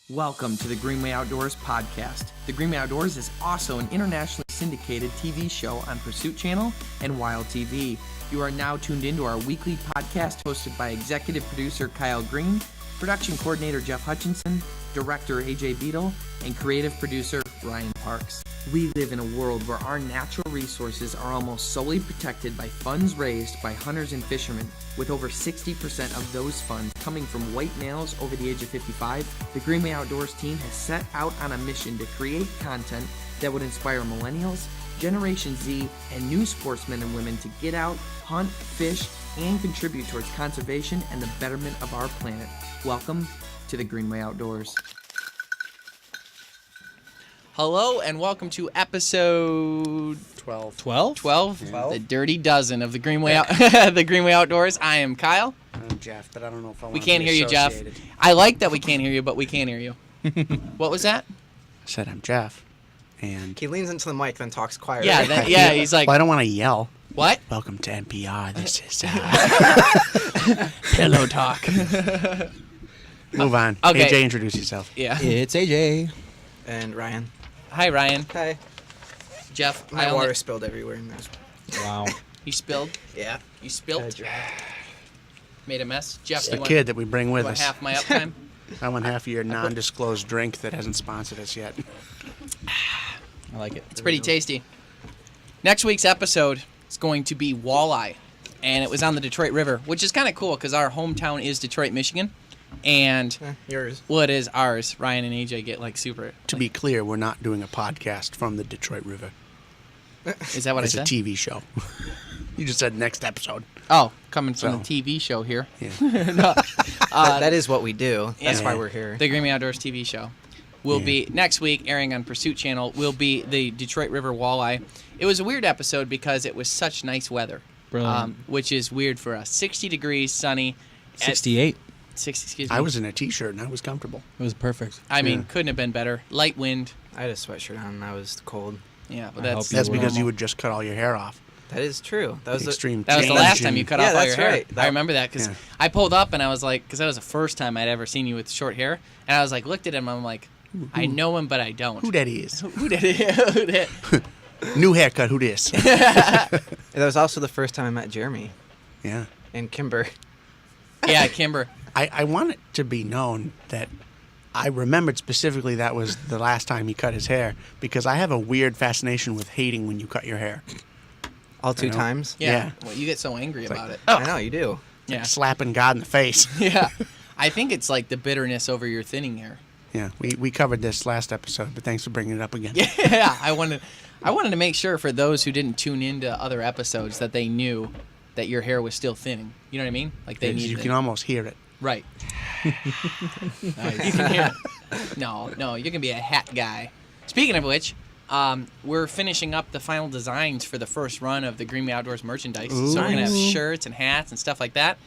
Welcome to the Greenway Outdoors podcast. The Greenway Outdoors is also an internationally syndicated TV show on Pursuit Channel and Wild TV. You are now tuned into our weekly podcast hosted by executive producer Kyle Green, production coordinator Jeff Hutchinson, director AJ Beadle, and creative producer Ryan Parks. We live in a world where our natural resources are almost solely protected by funds raised by hunters and fishermen. With over 60% of those funds coming from white males over the age of 55, the Greenway Outdoors team has set out on a mission to create content that would inspire millennials, Generation Z, and new sportsmen and women to get out, hunt, fish, and contribute towards conservation and the betterment of our planet. Welcome to the Greenway Outdoors. Hello and welcome to episode 12, the Dirty Dozen of the Greenway the Greenway Outdoors. I am Kyle. I'm Jeff, but I don't know if I want We to can't be hear you, Jeff. associated. I like that we can't hear you, but we can't hear you. What was that? I said I'm Jeff, and He leans into the mic, then talks quietly. Yeah, he's like, well, I don't want to yell. what? Welcome to NPR. This is Pillow talk. Move on. Okay. AJ, introduce yourself. Yeah. It's AJ. And Ryan. Hi, Ryan. Hi. Jeff. My water spilled everywhere in this. Wow. You spilled? Yeah. You spilled? Made a mess? Jeff, It's you the want, kid that we bring with you want us. half my uptime? I want half of your non-disclosed drink that hasn't sponsored us yet. I like it. It's pretty tasty. Next week's episode is going to be walleye, and it was on the Detroit River, which is kind of cool because our hometown is Detroit, Michigan, and Yours. well, it is ours. Ryan and AJ get like super. To be clear, we're not doing a podcast from the Detroit River. Is that what It's I a said? TV show. You just said next episode. Oh, coming from So. the TV show here. Yeah. That is what we do. That's yeah. why we're here. The Greenway Outdoors TV show will be next week, airing on Pursuit Channel. Will be the Detroit River Walleye. It was a weird episode because it was such nice weather, Brilliant. which is weird for us. 60 degrees, sunny. 68. 60, excuse me. I was in a T-shirt and I was comfortable. It was perfect. I mean, Yeah. couldn't have been better. Light wind. I had a sweatshirt on and I was cold. Yeah, but I that's hope you That's were. because you would just cut all your hair off. That is true. That was Extreme that was the change last time in- you cut Yeah, off all your that's hair. right. I remember that because Yeah. I pulled up and I was like, because that was the first time I'd ever seen you with short hair, and I was like, looked at him, I'm like, I know him, but I don't. Who that is? Who did it? Who did it? New haircut. Who this? That was also the first time I met Jeremy Yeah. and Kimber. Yeah, Kimber. I want it to be known that I remembered specifically that was the last time he cut his hair because I have a weird fascination with hating when you cut your hair. All two know. times. Yeah. Yeah. Well, you get so angry about it. I know, you do. Yeah. Like slapping God in the face. Yeah. I think it's like the bitterness over your thinning hair. Yeah, we covered this last episode, but thanks for bringing it up again. Yeah, I wanted to make sure for those who didn't tune into other episodes that they knew that your hair was still thinning. You know what I mean? Like they Because need you can almost hear it. right. Nice. You can hear it. No, you can be a hat guy. Speaking of which, we're finishing up the final designs for the first run of the Greenway Outdoors merchandise. So we're gonna have Ooh. shirts and hats and stuff like that.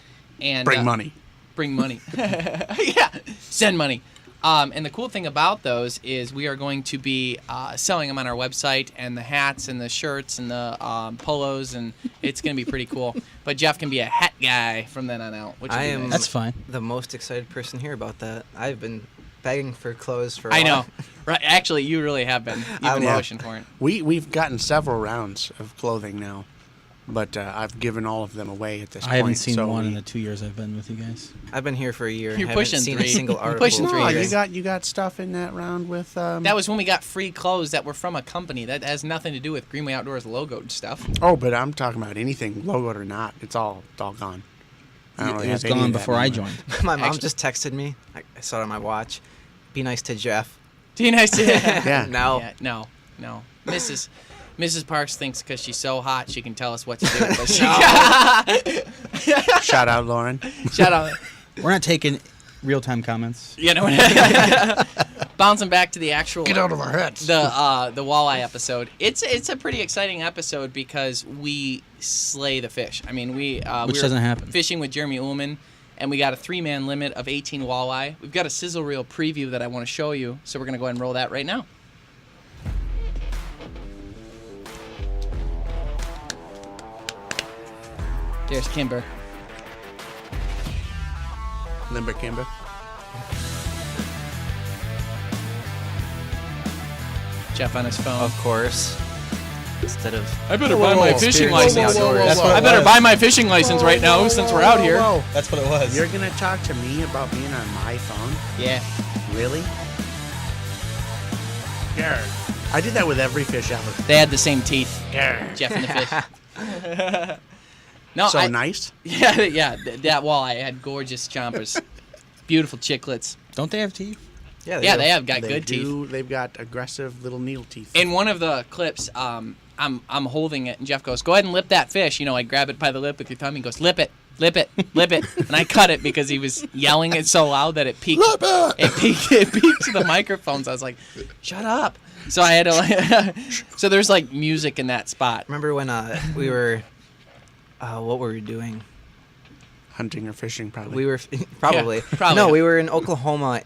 And Bring money. Bring money. Yeah, send money. And the cool thing about those is we are going to be selling them on our website, and the hats and the shirts and the polos, and it's going to be pretty cool. But Jeff can be a hat guy from then on out, which will I be am- nice. That's fine. The most excited person here about that. I've been begging for clothes for a I while. know. Right? Actually, you really have been. You've been Yeah. pushing for it. We've gotten several rounds of clothing now, but I've given all of them away at this point. I haven't seen so one we- in the 2 years I've been with you guys. I've been here for a year and You're haven't pushing seen 3. a single You're article. pushing 3. No, Right. you got stuff in that round with. That was when we got free clothes that were from a company. That has nothing to do with Greenway Outdoors logoed stuff. Oh, but I'm talking about anything, logoed or not. It's all gone. I don't really It was have any gone of that before I anymore. joined. My mom Actually- just texted me. I saw it on my watch. Be nice to Jeff. Do you nice to Yeah. No. Yeah, no. Mrs. Parks thinks because she's so hot she can tell us what to do. But she, Shout out, Lauren. Shout out. We're not taking real-time comments. You know, bouncing back to the actual Get out of our heads. the walleye episode. It's a pretty exciting episode because we slay the fish. I mean, we Which were doesn't happen. fishing with Jeremy Ullman, and we got a 3-man limit of 18 walleye. We've got a sizzle reel preview that I want to show you, so we're gonna go ahead and roll that right now. There's Kimber. Limber Kimber. Jeff on his phone. Of course. Instead of I better buy my fishing experiencing license. outdoors. That's what I it better was. buy my fishing license right now since we're out here. That's what it was. You're gonna talk to me about being on my phone? Yeah. Really? Yeah. I did that with every fish ever. They had the same teeth, Yeah. Jeff and the fish. No, So nice. Yeah, that walleye had gorgeous chompers. Beautiful chicklets. Don't they have teeth? Yeah, Yeah, do. they have got good teeth. They've got aggressive little needle teeth. In one of the clips, I'm holding it, and Jeff goes, "Go ahead and lip that fish." I grab it by the lip with your thumb. He goes, "Lip it, lip it, lip it," and I cut it because he was yelling it so loud that it peaked. It peaked to the microphones. I was like, "Shut up!" So I had to. So there's like music in that spot. Remember when we were, what were we doing? Hunting or fishing, probably. We were probably. Yeah, probably. No, we were in Oklahoma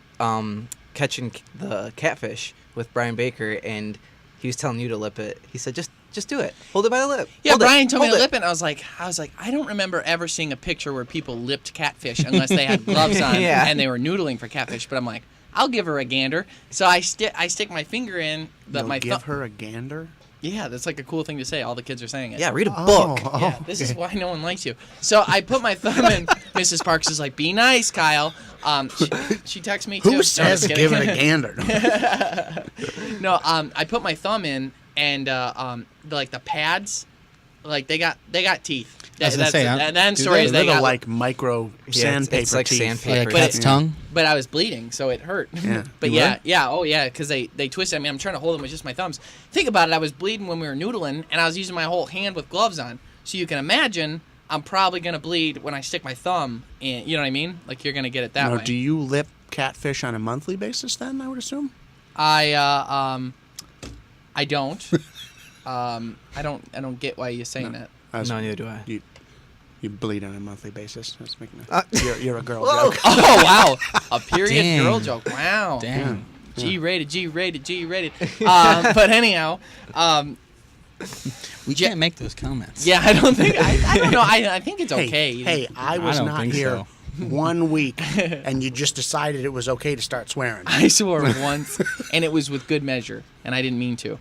catching the catfish with Brian Baker, and he was telling you to lip it. He said, "Just do it. Hold it by the lip." Yeah, Hold Brian told me to hold lip it, and I was like, I don't remember ever seeing a picture where people lipped catfish unless they had gloves on Yeah. and they were noodling for catfish. But I'm like, I'll give her a gander. So I stick my finger in You'll my give thumb. her a gander? Yeah, that's like a cool thing to say. All the kids are saying it. Yeah, read a book. Yeah, this is why no one likes you. So I put my thumb in. Mrs. Parks is like, "Be nice, Kyle." She texts me too. No, Who I'm says just kidding. give it a gander? No, I put my thumb in, and the pads, like they got teeth. I was gonna say, that end do story they? is they little got like micro Yeah, sandpaper it's like teeth. sandpaper. Like a But cat's it- tongue? But I was bleeding, so it hurt. Yeah. But You yeah, were? because they twisted. I mean, I'm trying to hold them with just my thumbs. Think about it. I was bleeding when we were noodling, and I was using my whole hand with gloves on. So you can imagine I'm probably gonna bleed when I stick my thumb in. You know what I mean? Like you're gonna get it that Now, way. do you lip catfish on a monthly basis then, I would assume? I don't. I don't get why you're saying that. No, neither do I. You bleed on a monthly basis. That's making Uh, you're a girl Whoa. joke. Oh wow, a period Dang. girl joke. Wow. Damn. G-rated. But anyhow, We can't make those comments. yeah, I don't think I don't know. I think it's okay. Hey, I was don't not think here so. 1 week, and you just decided it was okay to start swearing. I swore once, and it was with good measure, and I didn't mean to.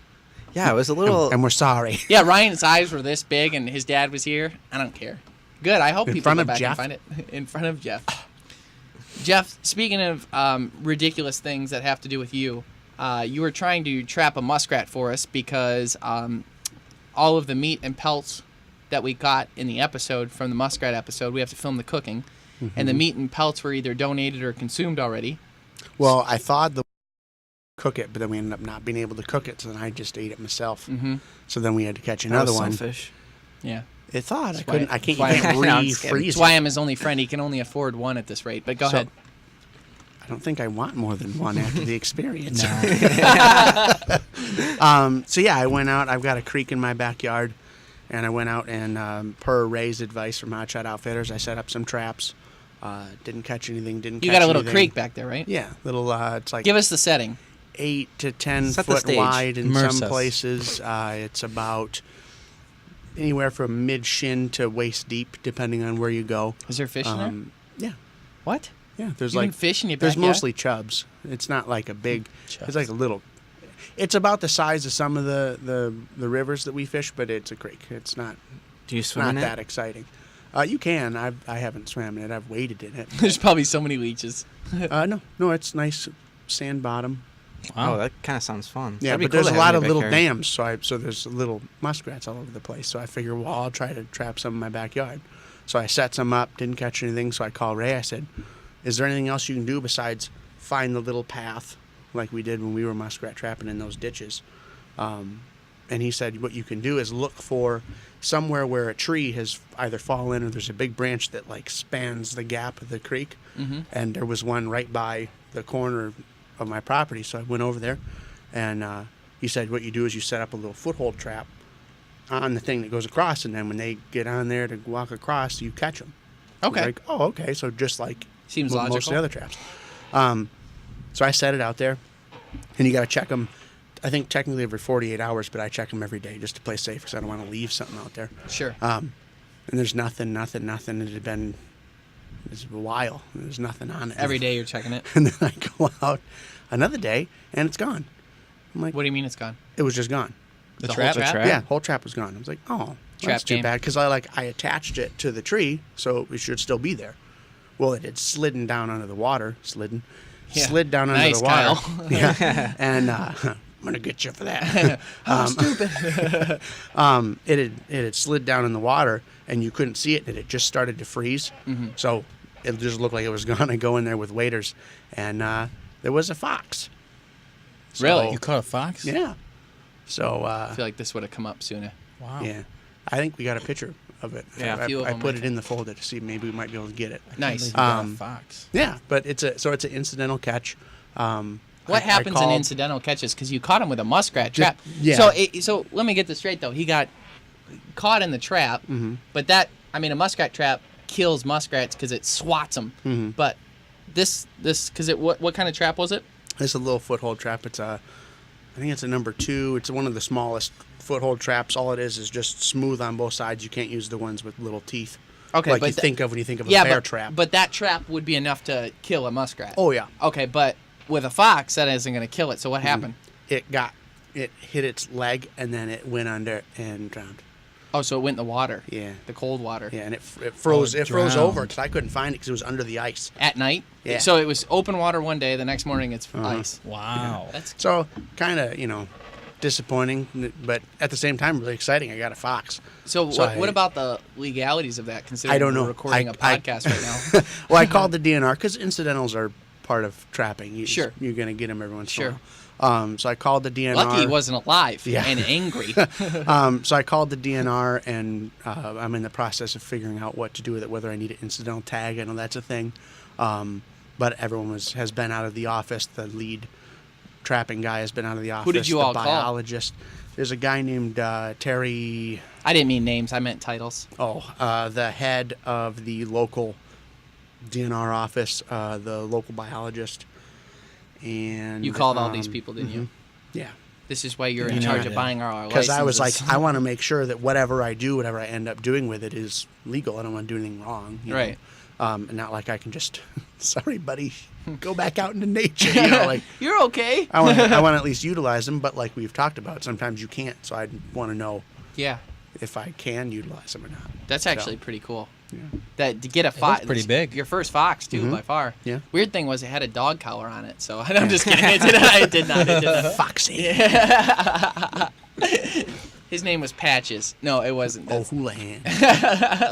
Yeah, it was a little. And we're sorry. Yeah, Ryan's eyes were this big, and his dad was here. I don't care. Good. I hope In people front go of back Jeff? and find it in front of Jeff. Jeff, speaking of ridiculous things that have to do with you, you were trying to trap a muskrat for us because all of the meat and pelts that we got in the episode from the muskrat episode, we have to film the cooking, and the meat and pelts were either donated or consumed already. Well, I thought cook it, but then we ended up not being able to cook it, so then I just ate it myself. Mm-hmm. So then we had to catch that another was one. selfish. Yeah. It thought I That's why- couldn't. I can't. You that's why- can't No, I'm just kidding. refreeze That's it. why I'm his only friend. He can only afford one at this rate. But go So- ahead. I don't think I want more than one after the experience. No. So yeah, I went out. I've got a creek in my backyard, and I went out and per Ray's advice from Hot Shot Outfitters, I set up some traps. Didn't catch anything. Didn't. You catch got a little anything. creek back there, right? Yeah, little. It's like Give us the setting. 8 to 10 Set the foot stage. wide in Immerse some us. places. It's about anywhere from mid shin to waist deep, depending on where you go. Is there fish in there? Yeah, What? yeah. There's You like can fish in your there's backyard? mostly chubs. It's not like a big. Chubs. It's like a little. It's about the size of some of the rivers that we fish, but it's a creek. It's not Do you swim not in it? that exciting. You can. I haven't swam in it. I've waded in it. There's probably so many leeches. No. It's nice sand bottom. Oh, Wow. that kind of sounds fun. Yeah, That'd be but cool there's to a have lot in of your little backyard. dams, so there's little muskrats all over the place. So I figure, well, I'll try to trap some in my backyard. So I set some up, didn't catch anything. So I called Ray. I said, "Is there anything else you can do besides find the little path like we did when we were muskrat trapping in those ditches?" And he said, "What you can do is look for somewhere where a tree has either fallen or there's a big branch that like spans the gap of the creek." Mm-hmm. And there was one right by the corner of my property. So I went over there, and he said, "What you do is you set up a little foothold trap on the thing that goes across, and then when they get on there to walk across, you catch them." Okay. Like, oh, okay. So just like Seems most of logical. the other traps. So I set it out there, and you got to check them. I think technically every 48 hours, but I check them every day just to play safe because I don't want to leave something out there. Sure. And there's nothing. It had been it's a while. There's nothing on it. Every day you're checking it. And then I go out another day, and it's gone. I'm like, What do you mean it's gone? it was just gone. The The whole trap? trap? trap? Yeah, whole trap was gone. I was like, oh, Trap that's too game. bad because I attached it to the tree, so it should still be there. Well, it had slidden down under the water. Yeah. Slid down under Nice, the water. Kyle. Yeah, and I'm gonna get you for that. Stupid. It had slid down in the water, and you couldn't see it, and it just started to freeze. Mm-hmm. So it just looked like it was gonna go in there with waders, and there was a fox. So, Really? You caught a fox? Yeah. So I feel like this would have come up sooner. Wow. yeah, I think we got a picture of it. Yeah, a few of I them, put I it in the folder to see maybe we might be able to get it. Nice. You got a Um, fox. Yeah, but it's an incidental catch. What happens in incidental catches? Because you caught him with a muskrat Just- trap. yeah. So let me get this straight though. He got caught in the trap, Mm-hmm. but a muskrat trap kills muskrats because it swats them. Mm-hmm. But this because what kind of trap was it? It's a little foothold trap. I think it's a number 2. It's one of the smallest foothold traps. All it is just smooth on both sides. You can't use the ones with little teeth. Okay, like but you think of when you think of a Yeah, bear but trap. but that trap would be enough to kill a muskrat. Oh yeah, Okay, but with a fox, that isn't going to kill it. So what happened? it hit its leg and then it went under and drowned. Oh, so it went in the water. Yeah, The cold water. yeah, and it froze. Oh, it It froze drowned. over because I couldn't find it because it was under the ice. At night. Yeah. So it was open water one day. The next morning, it's ice. Wow. That's So kind of disappointing, but at the same time really exciting. I got a fox. so. So What I- about the legalities of that? Considering I don't we're know. recording a I- podcast right now. Well, I called the DNR because incidentals are part of trapping. Sure. You're going to get them every once in a Sure. while. So I called the DNR. Lucky he wasn't alive Yeah. and angry. So I called the DNR, and I'm in the process of figuring out what to do with it, whether I need an incidental tag. I know that's a thing. But everyone has been out of the office. The lead trapping guy has been out of the office. did you the all call? biologist. There's a guy named Terry. I didn't mean names. I meant titles. The head of the local DNR office, the local biologist, and You called all these people, didn't you? Yeah, This is why you're in Yeah. charge of Yeah. buying our licenses. because I was like, I want to make sure that whatever I do, whatever I end up doing with it, is legal. I don't want to do anything wrong. You know? Right. And not like I can just, sorry, buddy, go back out into nature. You know, like You're okay. I want to at least utilize them, but like we've talked about, sometimes you can't. So I want to know Yeah, if I can utilize them or not. that's actually pretty cool. Yeah. That to get a looks fox, pretty big. Your first fox too, Mhm. by far. Yeah. Weird thing was it had a dog collar on it, so I'm just kidding. It did not. Foxy. His name was Patches. No, it wasn't. Oh, Houlihan.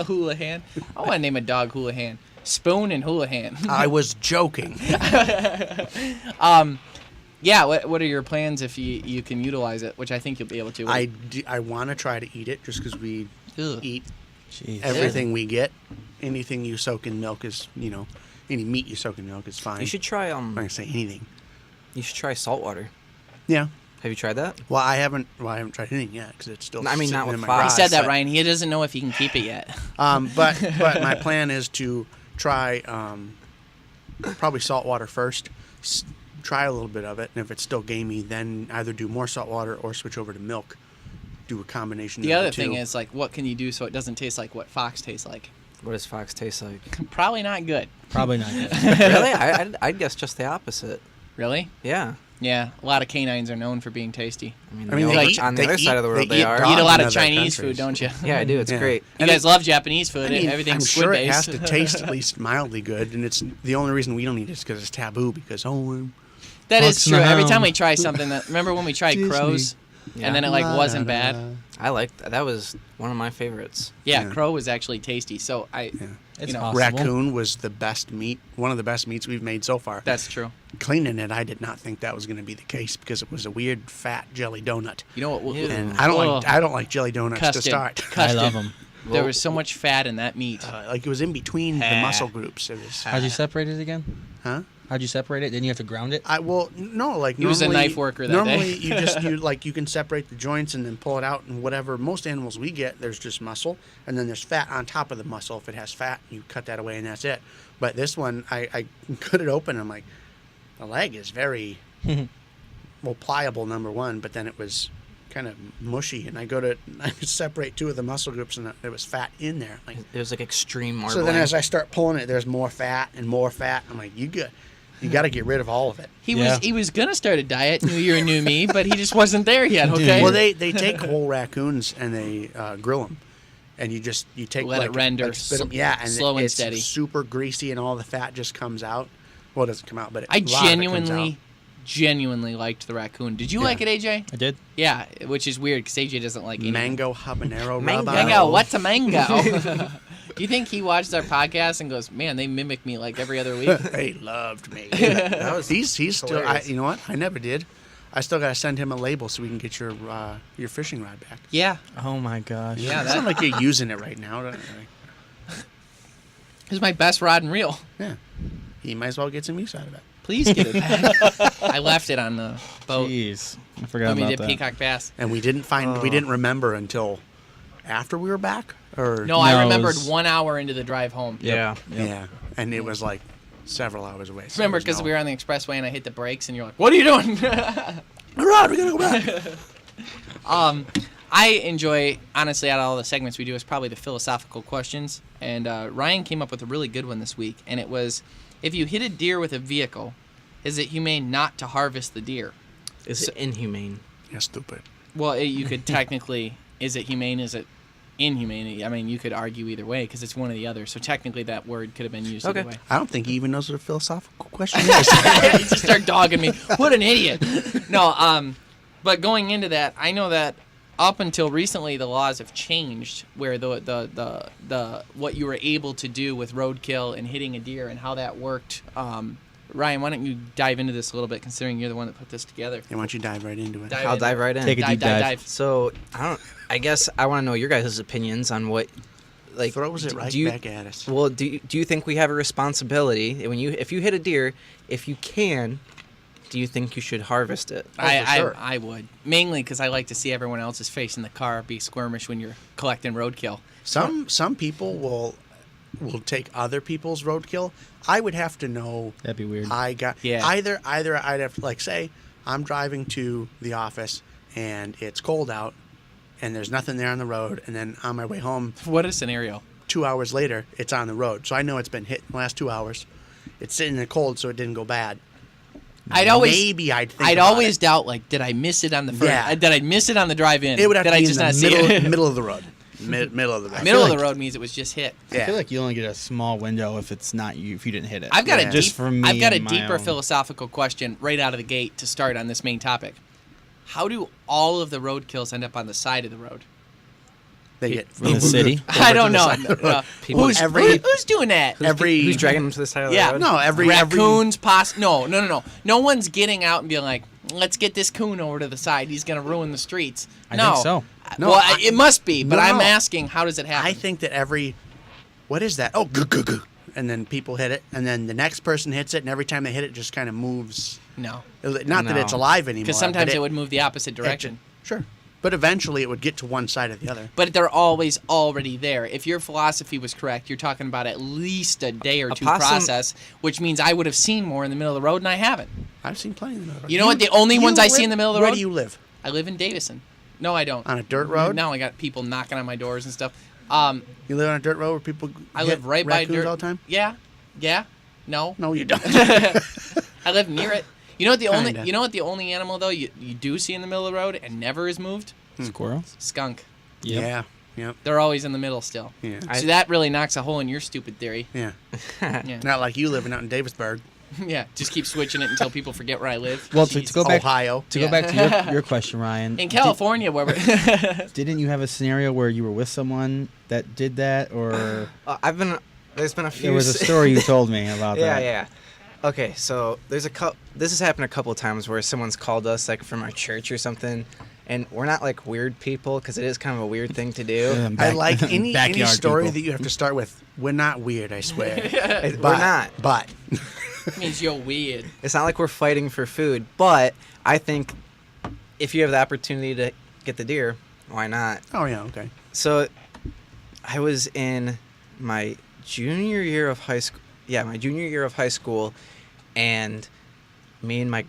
Houlihan. I want to name a dog Houlihan. Spoon and Houlihan. I was joking. Yeah. What are your plans if you can utilize it? Which I think you'll be able to. I want to try to eat it just because we Ugh. eat Jeez. everything we get. Anything you soak in milk is, any meat you soak in milk is fine. You should try I'm not gonna say anything. You should try saltwater. Yeah. Have you tried that? Well, I haven't tried anything yet because it's still. I mean, sitting not with in my fox. He garage, said that, but, Ryan. He doesn't know if he can keep it yet. But my plan is to try probably saltwater first. Try a little bit of it, and if it's still gamey, then either do more saltwater or switch over to milk. Do a combination. The of other the two. thing is, like, what can you do so it doesn't taste like what fox tastes like? What does fox taste like? Probably not good. Probably not. Good. Really? I'd guess just the opposite. Really? Yeah. Yeah. A lot of canines are known for being tasty. I mean, they the eat- on the they other eat- side of the world, they they eat are. dogs. You eat a lot in of other Chinese countries. food, don't you? Yeah, I do. It's Yeah. great. You guys love Japanese food. I mean, Everything's I'm sure it has squid-based. to taste at least mildly good, and it's the only reason we don't eat it is because it's taboo. Because That is Fox true. Every time now. we try something, remember when we tried Disney. crows, Yeah. and then it like wasn't bad. I liked that. That was one of my favorites. Yeah, Yeah. crow was actually tasty. So It's you know, possible. Raccoon was the best meat, one of the best meats we've made so far. that's true. Cleaning it, I did not think that was going to be the case because it was a weird fat jelly donut, You know what? Ew. and Ugh. I don't like jelly donuts Custard. to start. I Custard. love them. There was so much fat in that meat. Like it was in between the muscle groups. It was, How'd you separate it again? huh? How'd you separate it? Didn't you have to ground it? No, like He was a normally- knife worker that normally day. you can separate the joints and then pull it out and whatever. Most animals we get, there's just muscle and then there's fat on top of the muscle. If it has fat, you cut that away and that's it. But this one, I cut it open. And I'm like, the leg is very pliable, number one, but then it was kind of mushy. And I separate two of the muscle groups and there was fat in there. Like, It was like extreme so marbling. then as I start pulling it, there's more fat and more fat. I'm like, you good? You got to get rid of all of it. He was gonna start a diet, New Year, New Me, but he just wasn't there yet. Okay. Well, they take whole raccoons and they grill them, and you take Let it render, spit 'em. Yeah, and slow and it's steady. super greasy, and all the fat just comes out. Well, it doesn't come out, but I a lot of it comes out. genuinely liked the raccoon. Did you like it, AJ? I did. Yeah, which is weird because AJ doesn't like anything. Mango habanero Mango. rub. Mango, what's a mango? Do you think he watches our podcast and goes, "Man, they mimic me like every other week"? They loved me. That was He's still. hilarious. You know what? I never did. I still got to send him a label so we can get your fishing rod back. Yeah, Oh my gosh. Yeah, It's not like you're using it right now. this is my best rod and reel. Yeah. You might as well get some use out of it. Please get it back. I left it on the boat Jeez. I forgot when we about did that. peacock bass. And we didn't remember until after we were back, or No, I No, it remembered was- 1 hour into the drive home. Yeah. yeah, and it was like several hours away. So Remember, there's because no- we were on the expressway and I hit the brakes, and you're like, "What are you doing?" Rod, we're gonna go back. I enjoy, honestly, out of all the segments we do, is probably the philosophical questions. And Ryan came up with a really good one this week, and it was, if you hit a deer with a vehicle, is it humane not to harvest the deer? Is it inhumane? You're stupid. Well, you could technically, is it humane, is it inhumane? I mean, you could argue either way because it's one or the other. So technically that word could have been used either Okay. way. I don't think he even knows what a philosophical question is. You just start dogging me. What an idiot. No, but going into that, I know that up until recently the laws have changed where the what you were able to do with roadkill and hitting a deer and how that worked. Ryan, why don't you dive into this a little bit, considering you're the one that put this together? Why don't you dive right into it? I'll dive right in. Take a deep dive. So I guess I want to know your guys' opinions on what, like, Throws it do right you, back at us. Well, do you think we have a responsibility if you hit a deer, if you can, do you think you should harvest it? for sure. I would, mainly because I like to see everyone else's face in the car be squirmish when you're collecting roadkill. Some people will take other people's roadkill. I would have to know. That'd be weird. Yeah. Either I'd have to, like, say I'm driving to the office and it's cold out and there's nothing there on the road, and then on my way home What a scenario. 2 hours later it's on the road, so I know it's been hit in the last 2 hours. It's sitting in the cold, so it didn't go bad. I'd always I'd always doubt, like, did I miss it on the first? Yeah. Did I miss it on the drive-in? It would have did to I be just in not the see it? middle of the road. Middle of the road. Middle of like- the road means it was just hit. Yeah. I feel like you only get a small window if it's not you, if you didn't hit it. I've got Yeah. a Just deep, for me I've got a and my deeper own. philosophical question right out of the gate to start on this main topic. How do all of the roadkills end up on the side of the road? They get From the city? I don't know. People- Who's doing that? Who's dragging them to the side of the Yeah. road? No, every Raccoons, No. No one's getting out and being like, let's get this coon over to the side. He's going to ruin the streets. I no. think so. No, Well, I- it must be, but No, I'm no. asking, how does it happen? I think that what is that? Oh, goo, goo, goo. And then people hit it, and then the next person hits it, and every time they hit it, just kind of moves. No. Not that No. it's alive anymore. Because sometimes but it would move the opposite direction. Sure. But eventually it would get to one side or the other. But they're always already there. If your philosophy was correct, you're talking about at least a day or A two possum- process, which means I would have seen more in the middle of the road, and I haven't. I've seen plenty in the middle of the road. You know what? The only ones I see in the middle of the Where road? do you live? I live in Davison. No, I don't. On a dirt road? Now I got people knocking on my doors and stuff. You live on a dirt road where people I hit live right by raccoons dirt. all the time? Yeah. No. No, you don't. I live near it. You know what the only animal though you do see in the middle of the road and never is moved? Squirrel? Skunk. Yep. Yeah. Yep. They're always in the middle still. Yeah. So that really knocks a hole in your stupid theory. Yeah. Yeah. Not like you living out in Davisburg, Yeah. Just keep switching it until people forget where I live. Well, to Jeez. go back Ohio. to Yeah. go back to your question, Ryan. In California, where we're Didn't you have a scenario where you were with someone that did that, or There's been a few. there was a story you told me about Yeah, that? yeah. Okay, so there's this has happened a couple of times where someone's called us, like, from our church or something, and we're not like weird people because it is kind of a weird thing to do. I like any backyard story people. that you have to start with. We're not weird, I swear. We're not. But means you're weird. It's not like we're fighting for food, but I think if you have the opportunity to get the deer, why not? oh yeah, okay. So I was in my junior year of high school. Yeah, my junior year of high school, and me and my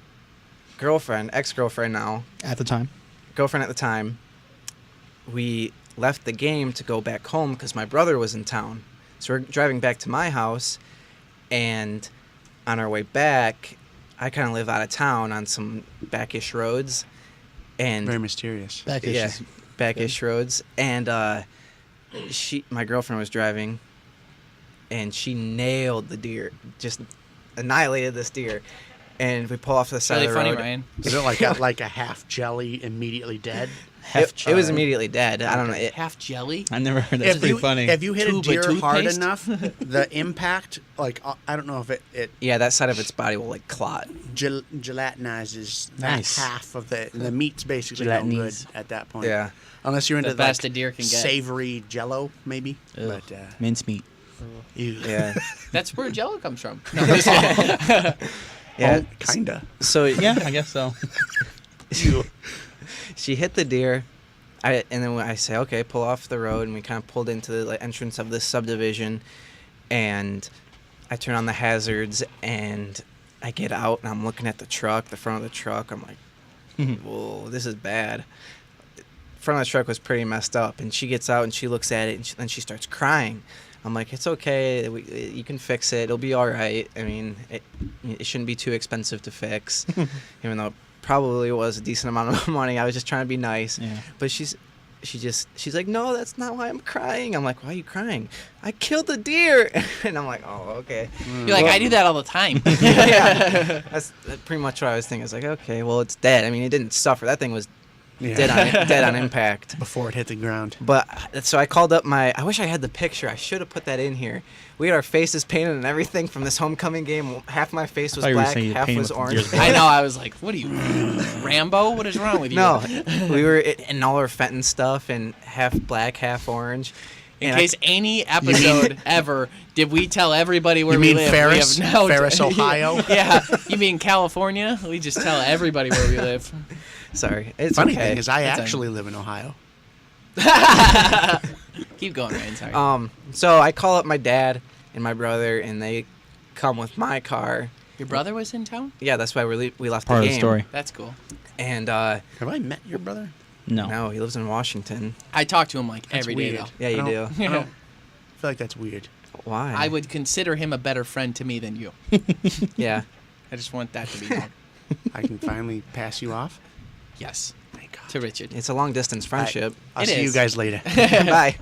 ex-girlfriend now, At the time. girlfriend at the time, we left the game to go back home because my brother was in town. So we're driving back to my house, and on our way back, I kind of live out of town on some backish roads, and Very mysterious. backish roads, and my girlfriend was driving, and she nailed the deer, just annihilated this deer, and we pull off to the side Really of the funny, road. Ryan. Is it like a half jelly, immediately dead? It was immediately dead. I don't know. Half jelly. I never heard that. That's pretty funny. If you hit a Tube of deer hard toothpaste? enough, the impact, like I don't know if it Yeah, that side of its body will like clot. gelatinizes Nice. that half of the meat's basically no good Gelatinizes. at that point. Yeah. Unless you're into The best like a deer can get. savory Jello, maybe. Ugh. But Mincemeat. ew. Yeah. That's where Jello comes from. No, I'm just kidding. Yeah. Oh, kinda. So Yeah, I guess so. she hit the deer. And then I say, okay, pull off the road, and we kind of pulled into the entrance of this subdivision, and I turn on the hazards, and I get out, and I'm looking at the front of the truck. I'm like, whoa, this is bad. Front of the truck was pretty messed up, and she gets out, and she looks at it, and then she starts crying. I'm like, it's okay, you can fix it, it'll be all right. I mean, it shouldn't be too expensive to fix, even though it probably was a decent amount of money. I was just trying to be nice. Yeah. But she's like, no, that's not why I'm crying. I'm like, why are you crying? I killed the deer. And I'm like, oh, okay. You're like, I do that all the time. Yeah. That's pretty much what I was thinking. I was like, okay, well, it's dead. I mean, it didn't suffer. That thing was Yeah. dead on impact. Before it hit the ground. But so I called up I wish I had the picture. I should have put that in here. We had our faces painted and everything from this homecoming game. Half my face was thought you were black, saying you half painted was with orange. yours. I know. I was like, what are you, Rambo? What is wrong with you? No, we were in all our Fenton stuff and half black, half orange. In And case any episode ever did we tell everybody where You we mean live? Ferris? We have no Ferris, Ohio? Yeah. You mean California? We just tell everybody where we live. Sorry, it's Funny okay. thing is, I It's actually live in Ohio. Keep going, Ryan. Sorry. So I call up my dad and my brother, and they come with my car. Your brother was in town? Yeah, that's why we left Part the of game. the story. That's cool. And Have I met your brother? No. no, he lives in Washington. I talk to him like That's every day, weird. though. Yeah, you I do. don't- I don't- I feel like that's weird. Why? I would consider him a better friend to me than you. Yeah. I just want that to be known. I can finally pass you off. Yes. Thank God. To Richard. It's a long distance friendship. I'll It see you is. guys later. Bye.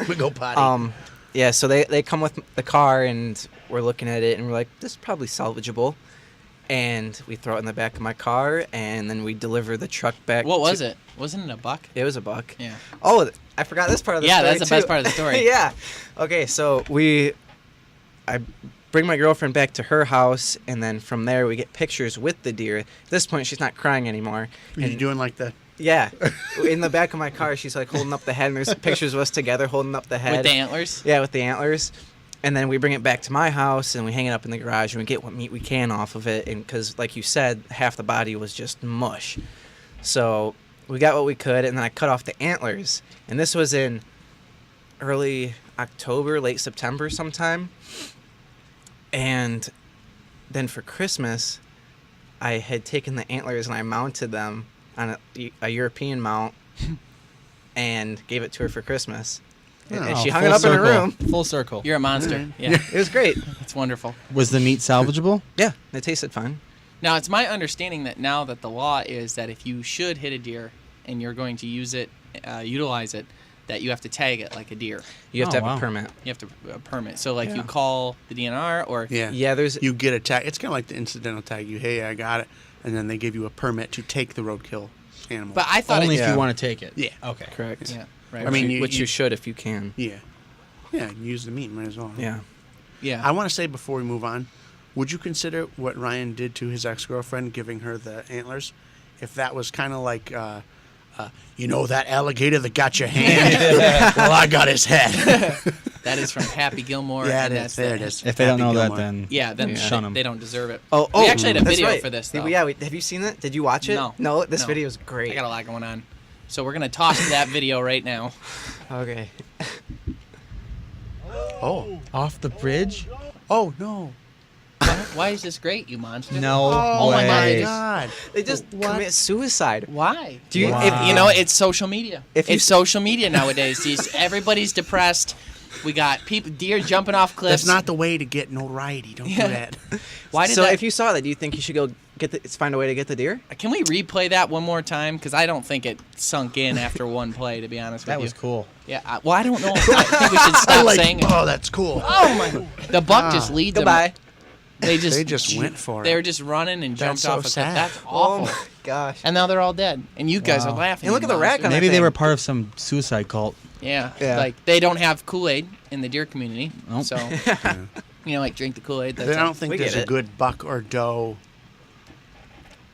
We go potty. Yeah, so they come with the car, and we're looking at it, and we're like, this is probably salvageable. And we throw it in the back of my car, and then we deliver the truck back. What was it? Wasn't it a buck? It was a buck. Yeah. Oh, I forgot this part of the Yeah, story. that's the best too. part of the story. Yeah. Okay, so I bring my girlfriend back to her house, and then from there we get pictures with the deer. At this point, she's not crying anymore. Are you doing like the... Yeah. In the back of my car, she's like holding up the head, and there's pictures of us together holding up the head. With the antlers? Yeah, with the antlers. And then we bring it back to my house, and we hang it up in the garage, and we get what meat we can off of it. And because, like you said, half the body was just mush. So we got what we could, and then I cut off the antlers. And this was in early October, late September sometime. And then for Christmas, I had taken the antlers and I mounted them on a European mount and gave it to her for Christmas. And Oh, she hung full it up in her circle. room. Full circle. You're a monster. Alright. Yeah. It was great. It's wonderful. Was the meat salvageable? Yeah, it tasted fine. Now, it's my understanding that now that the law is that if you should hit a deer and you're going to use it, utilize it, that you have to tag it like a deer. You have Oh, to have wow. a permit. You have to a permit. So, like, you Yeah. call the DNR or Yeah. Yeah, there's You get a tag. It's kind of like the incidental tag. Hey, I got it. And then they give you a permit to take the roadkill animal. But I thought Only it, if Yeah. you want to take it. Yeah. Okay. correct. yeah, right. I mean, right. you- Which you should if you can. Yeah. Yeah, use the meat. Might as well. Yeah. yeah. I want to say before we move on, would you consider what Ryan did to his ex-girlfriend, giving her the antlers, if that was kind of like, you know, that alligator that got your hand? Well, I got his head. That is from Happy Gilmore. Yeah, and it that's is. There the- it is. If they don't Happy know Gilmore. that, then Yeah, then shun 'em. they don't deserve it. Oh, we actually had a that's video right. for this, though. Yeah, have you seen it? Did you watch it? No. This No. video is great. I got a lot going on. So we're going to toss that video right now. Okay. Oh. off the bridge? Oh, no. Why is this great, you monster? No Oh, my way. God. They just commit suicide. Why? Do you- Wow. If you know, it's social media. If you- It's social media nowadays. Everybody's depressed. We got deer jumping off cliffs. That's not the way to get notoriety. Don't do that. Why did so that? if you saw that, do you think you should go find a way to get the deer? Can we replay that one more time? Because I don't think it sunk in after one play, to be honest with That you. was cool. Yeah. Well, I don't know. I think we should stop saying it. Oh, that's cool. Oh my! The buck just leads Goodbye. them. They just went for it. They were just running and That's jumped so off a cliff. sad. That's Oh awful. my gosh. And now they're all dead. And you guys are Wow. laughing. And look at the you rack on monsters. that Maybe they thing. were part of some suicide cult. Yeah. Yeah. Like they don't have Kool-Aid in the deer community. Nope. So like drink the Kool-Aid. I That's don't think We there's get a it. good buck or doe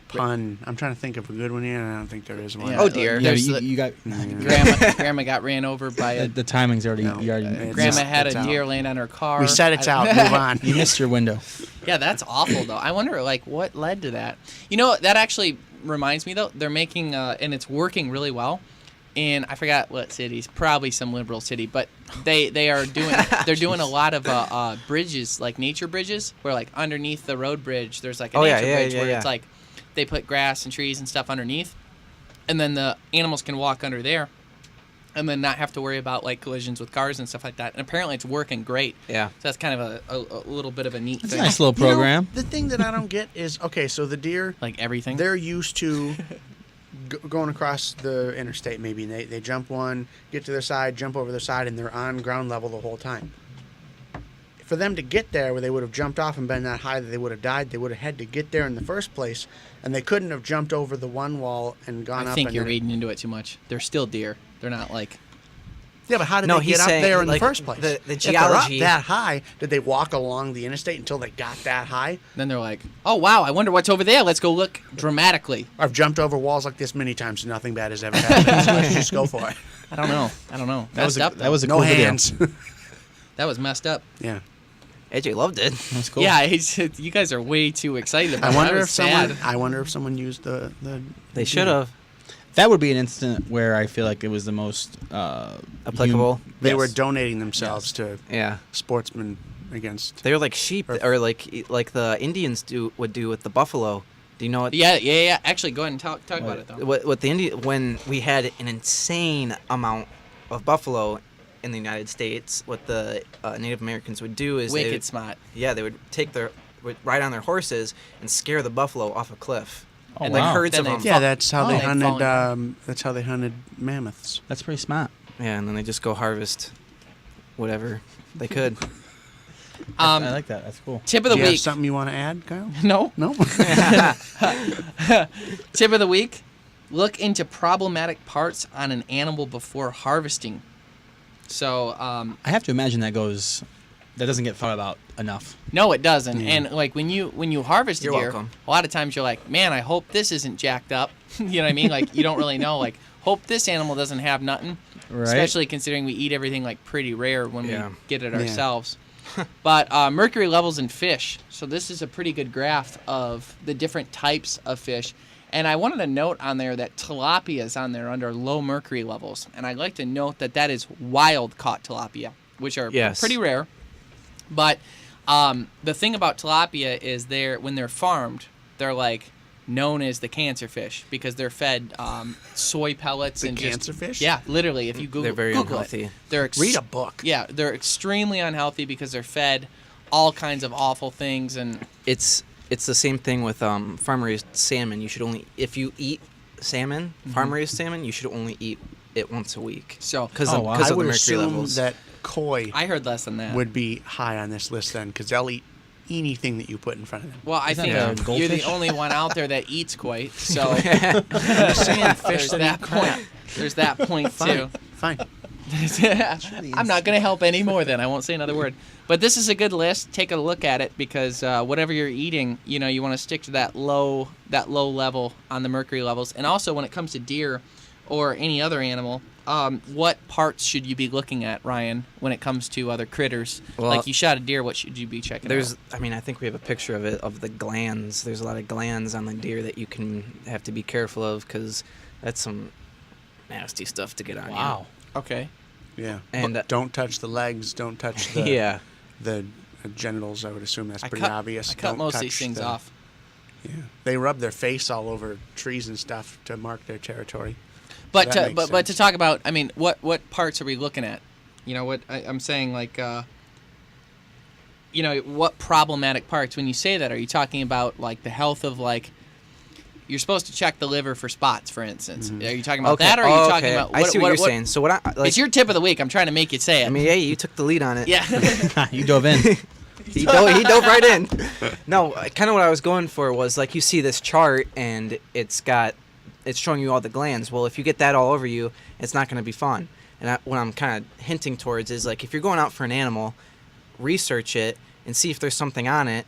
pun. I'm trying to think of a good one here, and I don't think there is one. Yeah. Oh dear. Yeah, There's you got Grandma got ran over by a. the timing's already. No, you already it's- Grandma had it's a out. deer land on her car. We said it's out. Move on. you missed your window. Yeah, that's awful though. I wonder what led to that. That actually reminds me though. They're making and it's working really well. In I forgot what cities, probably some liberal city, but they are doing they're doing a lot of bridges, like nature bridges, where like underneath the road bridge there's like a nature bridge where it's like they put grass and trees and stuff underneath, and then the animals can walk under there, and then not have to worry about like collisions with cars and stuff like that. And apparently it's working great. Yeah. So that's kind of a little bit of a neat It's a thing. nice little program. The thing that I don't get is, okay, so the deer, Like everything. they're used to going across the interstate maybe, and they jump one, get to their side, jump over their side, and they're on ground level the whole time. For them to get there where they would have jumped off and been that high that they would have died, they would have had to get there in the first place, and they couldn't have jumped over the one wall and gone up. I think and you're then- reading into it too much. They're still deer. They're not like. Yeah, but how did No, they he's get up saying, there in the like, first place? the If they're geology- up that high, did they walk along the interstate until they got that high? Then they're like, oh wow, I wonder what's over there. Let's go look dramatically. I've jumped over walls like this many times and nothing bad has ever happened. So let's just go for it. I don't know. That was Messed up. that was a No cool hands. That was messed up. Yeah. AJ loved it. video. That's cool. Yeah, you guys are way too excited about I it. wonder That if was sad. someone used the They should have. That would be an incident where I feel like it was the most Applicable. They Yes. were donating themselves to Yeah. sportsmen against. They were like sheep, or like the Indians would do with the buffalo. Do you know what? Yeah. Actually, go ahead and talk about it though. What the when we had an insane amount of buffalo in the United States, what the Native Americans would do is Wicked smart. they would ride on their horses and scare the buffalo off a cliff. Oh, and wow. like herds Then of they them. Yeah, that's how they they'd fallen hunted. down. That's how they hunted mammoths. That's pretty smart. Yeah, and then they just go harvest whatever they could. I like that. That's cool. Tip of Do the you have week. something you want to add, Kyle? No. No. Tip of the week. Look into problematic parts on an animal before harvesting. So, I have to imagine that doesn't get thought about enough. no, it doesn't. Yeah. And like when you harvest a You're deer, welcome. a lot of times you're like, man, I hope this isn't jacked up. You know what I mean? Like you don't really know. Like, hope this animal doesn't have nothing. Right. Especially considering we eat everything like pretty rare when Yeah. we get it Yeah. ourselves. But mercury levels in fish. So this is a pretty good graph of the different types of fish. And I wanted to note on there that tilapia is on there under low mercury levels. And I'd like to note that is wild caught tilapia, which are Yes. pretty rare. But the thing about tilapia is when they're farmed, they're like known as the cancer fish because they're fed soy pellets The and cancer just, fish? Yeah, literally. If you Google, They're very Google unhealthy. It, they're Read a book. Yeah, they're extremely unhealthy because they're fed all kinds of awful things and It's the same thing with farm raised salmon. You should only, if you eat salmon, farm raised salmon, you should only eat it once a week. So because Oh, wow. of I the would mercury assume levels. that koi I heard less than that. would be high on this list then, because they'll eat anything that you put in front of them. Well, I Isn't think that a you're the goldfish? only one out there that eats koi. So I'm just saying, fish there's that that eat crap. point. There's that point too. Fine. I'm not going to help any more then. I won't say another word. But this is a good list. Take a look at it because whatever you're eating, you want to stick to that low level on the mercury levels. And also when it comes to deer or any other animal, what parts should you be looking at, Ryan, when it comes to other critters? Well, like you shot a deer, what should you be checking out? I think we have a picture of it, of the glands. There's a lot of glands on the deer that you have to be careful of because that's some nasty stuff to get on Wow. Okay. Yeah. And, But don't touch the legs. Don't touch the you. Yeah. the genitals. I would assume that's I pretty cut, obvious. I cut Don't most of touch these things the- off. Yeah. They rub their face all over trees and stuff to mark their territory. But that makes but to sense. talk about, I mean, what parts are we looking at? You know what I'm saying? Like, you know, what problematic parts? When you say that, are you talking about like the health of like? You're supposed to check the liver for spots, for instance. Are you talking about that, or are you talking about? I see what you're saying. So what? It's your tip of the week. I'm trying to make you say it. I mean, yeah, you took the lead on it. Yeah. You dove in. He dove right in. No, kind of what I was going for was like you see this chart and it's showing you all the glands. Well, if you get that all over you, it's not going to be fun. And what I'm kind of hinting towards is like if you're going out for an animal, research it and see if there's something on it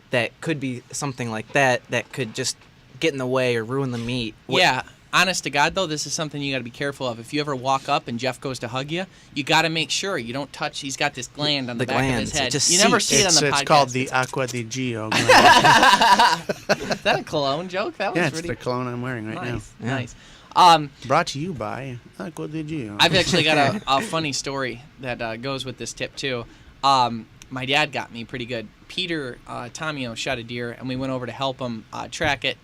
that could be something like that could just get in the way or ruin the meat. Yeah. Honest to God, though, this is something you got to be careful of. If you ever walk up and Jeff goes to hug you, you got to make sure you don't touch. He's got this gland on the back of his head. You never see it on the podcast. It's called the Aqua di Gio gland. Is that a cologne joke? That was it's the cologne I'm wearing right now. Nice. Brought to you by Aqua di Gio. I've actually got a funny story that goes with this tip, too. My dad got me pretty good. Peter Tomio shot a deer, and we went over to help him tracked it,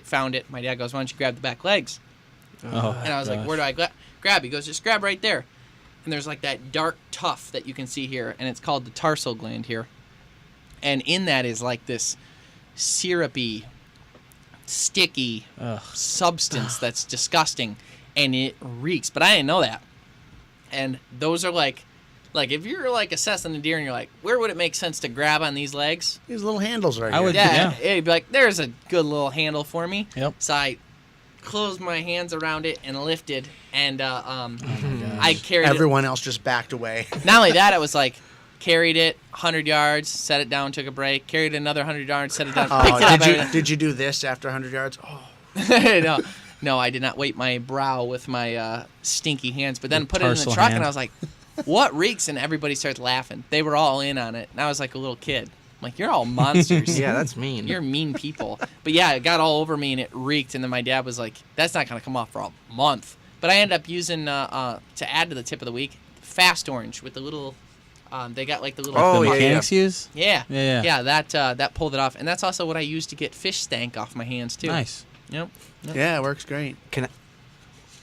found it. My dad goes, "Why don't you grab the back legs?" Oh, and I was like, "Where do I grab?" He goes, "Just grab right there." And there's like that dark tuft that you can see here, and it's called the tarsal gland here. And in that is like this syrupy, sticky substance that's disgusting, and it reeks. But I didn't know that. And those are like if you're like assessing the deer and you're like, where would it make sense to grab on these legs? These little handles right I here. would- Yeah, Yeah. it'd be like, there's a good little handle for me. Yep. So I closed my hands around it and lifted, and I carried Everyone else just backed away. it. Not only that, it was like, carried it 100 yards, set it down, took a break, carried it another 100 yards, set it down, picked it up. Did you do this after 100 yards? Oh. No, I did not wipe my brow with my stinky hands, but then put it in the tarsal truck, hand. and I was like, what reeks? And everybody starts laughing. They were all in on it, and I was like a little kid. I'm like, you're all monsters. Yeah, that's mean. You're mean people. But yeah, it got all over me, and it reeked, and then my dad was like, that's not going to come off for a month. But I ended up using, to add to the tip of the week, Fast Orange with the little, they got like the little... Oh, the yeah, mechanics use? Yeah. Yeah. That pulled it off. And that's also what I use to get fish stank off my hands, too. Nice. Yep. Yeah, it works great. Can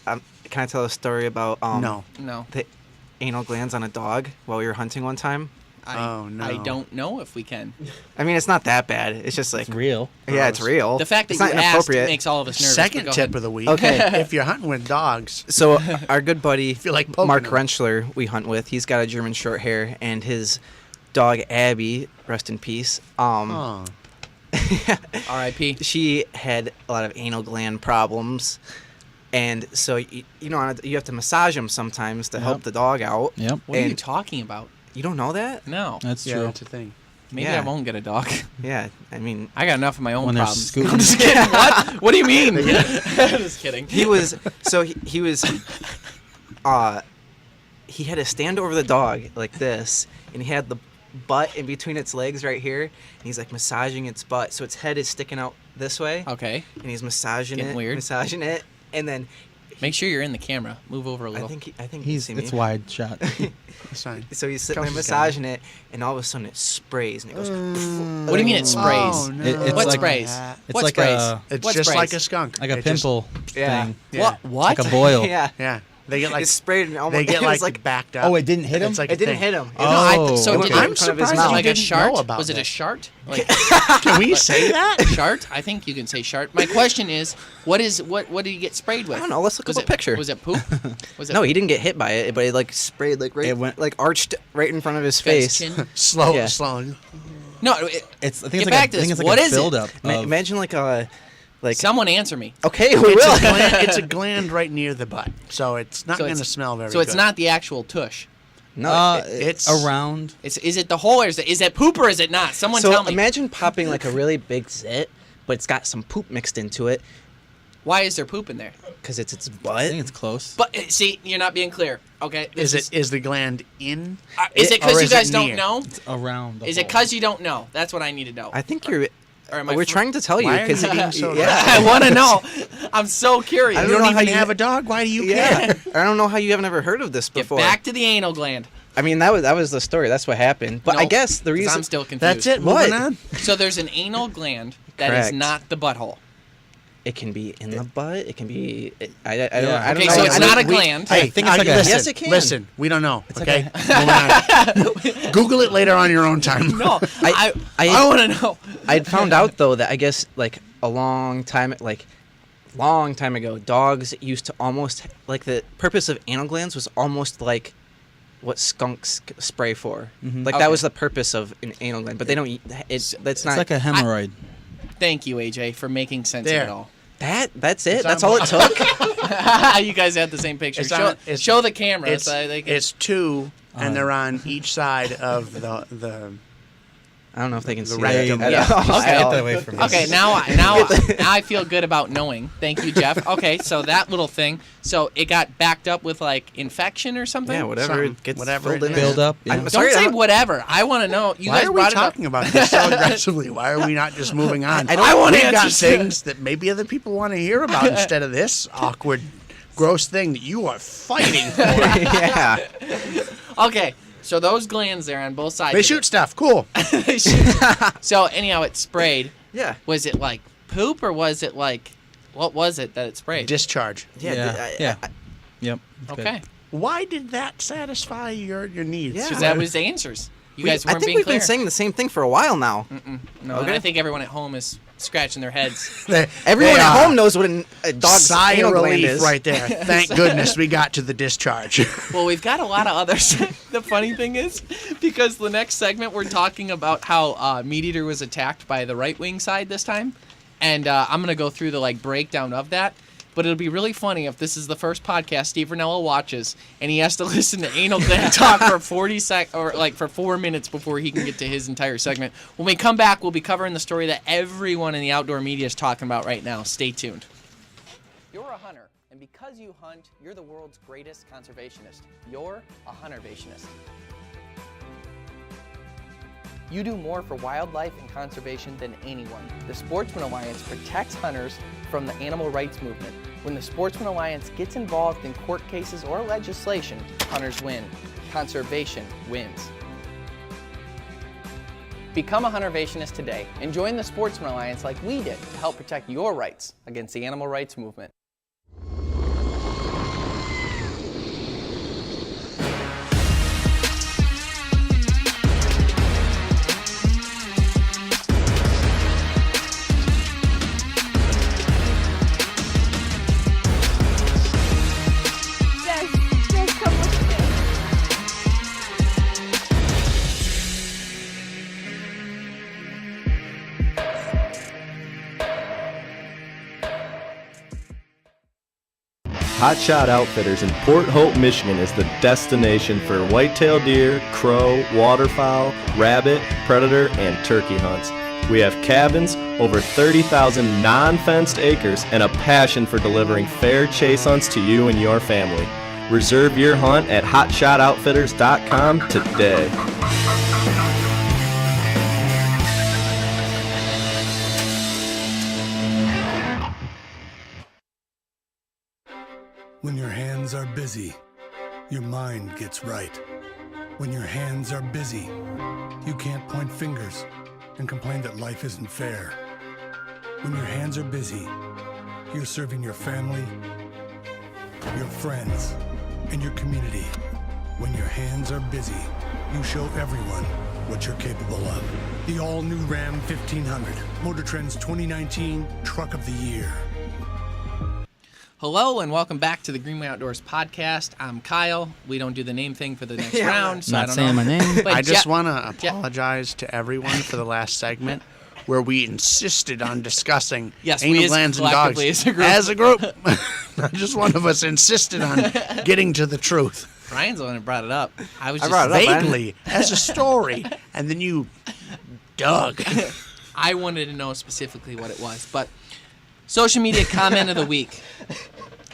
I tell a story about No. the anal glands on a dog while we were hunting one time? Oh, no. I don't know if we can. I mean, it's not that bad. It's just like It's real. Yeah, it's real. The fact that it's you not asked inappropriate. makes all of us nervous. Second but go tip ahead. of the week. Okay. If you're hunting with dogs, So our good buddy feel like poking Mark them. Rentschler, we hunt with. He's got a German short hair, and his dog Abby, rest in peace. oh, R.I.P. She had a lot of anal gland problems, and so you have to massage them sometimes to help the dog out. Yep. What are you And- talking about? You don't know that? No. That's yeah, true. that's a thing. Maybe Yeah. I won't get a dog. Yeah, I mean, I got enough of my own When they're problems. scooting. I'm just kidding. What? What do you mean? Just kidding. he was he had to stand over the dog like this, and he had the butt in between its legs right here, and he's like massaging its butt, so its head is sticking out this way, Okay. and he's massaging Getting weird. massaging it, and then Make sure you're in the camera. Move over a I little. think you He's see me. it's wide shot. That's fine. So he's sitting there Kelsey's got massaging it, and all of a sudden it sprays, and it goes. What do you mean it sprays? Oh, no. It's What like- sprays? It's What like sprays? a It's What just sprays? like a skunk. like a It just- pimple Yeah. thing. yeah. What? Like a boil. Yeah. Yeah. They get like It sprayed and almost. they get it was like backed up. Oh, it didn't hit him? It's like It a didn't thing. hit him. It Oh. was, So it did went it- in front of his I'm surprised mouth. you like a didn't shart? know about Was it a that. shart? Like Can we say that? shart? I think you can say shart. My question is, what did he get sprayed with? I don't know. Let's look Was up a picture. Was it poop? Was it No, he didn't get hit by it, but it like sprayed like right. It went- like arched right in front of his got his face. chin? Slow, Yeah. slow. No, I think Get it's like back a, to I think this. it's like What a is it? buildup. of- Imagine like a someone answer me. Okay, we It's will. a, gland, it's a gland right near the butt, so it's not So going to it's- smell very So it's good. not the actual tush. No, it's around. Is it the hole, or is it poop, or is it not? Someone so tell me. imagine popping like a really big zit, but it's got some poop mixed into it Why is there poop in there? because it's its I butt. think it's close. But see, you're not being clear. Okay. Is the gland in? Is it or because you is it guys don't near? know? It's around. The Is it hole. because you don't know? That's what I need to know. I think you're. Or am I We're fr- trying to tell you Why are because you being so yeah. I want to know. I'm so curious. I You don't don't know how even you- have a dog. Why do you Yeah, care? I don't know how you haven't ever heard of this Get before. back to the anal gland. I mean, that was the story. That's what happened. But I No, guess the 'cause reason I'm still confused. That's it. What? Moving on. So there's an anal gland that is Correct. not the butthole. It can be in the butt. It can be. I don't Okay, know. so it's not a gland. Hey, I think it's like a- listen, Yes, it can. Listen, we don't know. Okay, moving on. Google it later on your own time. No, I I want to know. I'd found out though that I guess like a long time ago, dogs used to almost like the purpose of anal glands was almost like what skunks spray for. Like Okay. that was the purpose of an anal gland, but they don't. That's It's not like a hemorrhoid. Thank you, AJ, for making sense There. of it all. That's it. It's That's on- all it took. You guys had the same picture. It's Show, on- it's- show the camera. It's, so they can... it's two, and they're on each side of the. I don't know if they can The see rectum. that. Yeah. Okay. Get that away from me. Okay, now I feel good about knowing. Thank you, Jeff. Okay, so that little thing, so it got backed up with like infection or something. Yeah, whatever Something, gets whatever filled it in. is. Build up. I'm Yeah. sorry, Don't I say don't- whatever. I want to know. You Why guys are we brought it up. talking about this so aggressively? Why are we not just moving on? I want We've got answers. things that maybe other people want to hear about instead of this awkward, gross thing that you are fighting for. Yeah. Okay, so those glands there on both sides. They of shoot it. stuff. Cool. They shoot. So anyhow, it sprayed. Yeah. Was it like poop or was it like, what was it that it sprayed? Discharge. Yeah. Yep. Good. Okay, Why did that satisfy your needs? Yeah. because that was the answers. You guys I weren't think being we've clear. been saying the same thing for a while now. No, Okay. I think everyone at home is scratching their heads. Everyone They at are. home knows what a dog's Sigh anal of gland relief is. right there. Thank goodness we got to the discharge. Well, we've got a lot of others. The funny thing is, because the next segment we're talking about how Meat Eater was attacked by the right wing side this time, and I'm gonna go through the like breakdown of that. But it'll be really funny if this is the first podcast Steve Rinella watches, and he has to listen to anal gland talk for 4 minutes before he can get to his entire segment. When we come back, we'll be covering the story that everyone in the outdoor media is talking about right now. Stay tuned. You're a hunter, and because you hunt, you're the world's greatest conservationist. You're a huntervationist. You do more for wildlife and conservation than anyone. The Sportsman Alliance protects hunters from the animal rights movement. When the Sportsman Alliance gets involved in court cases or legislation, hunters win. Conservation wins. Become a huntervationist today and join the Sportsman Alliance like we did to help protect your rights against the animal rights movement. Hot Shot Outfitters in Port Hope, Michigan is the destination for whitetail deer, crow, waterfowl, rabbit, predator, and turkey hunts. We have cabins, over 30,000 non-fenced acres, and a passion for delivering fair chase hunts to you and your family. Reserve your hunt at hotshotoutfitters.com today. When your hands are busy, your mind gets right. When your hands are busy, you can't point fingers and complain that life isn't fair. When your hands are busy, you're serving your family, your friends, and your community. When your hands are busy, you show everyone what you're capable of. The all-new Ram 1500, Motor Trend's 2019 Truck of the Year. Hello and welcome back to the Greenway Outdoors podcast. I'm Kyle. We don't do the name thing for the next Yeah. round, so I Not don't saying know. my name. But I just Je- want to apologize to everyone for the last segment where we insisted on discussing Yes, we anal as glands and dogs collectively as a group. Just one of us insisted on getting to the truth. Brian's the one who brought it up. I was I just brought it up. Vaguely, as a story, and then you dug. I wanted to know specifically what it was, but social media comment of the week.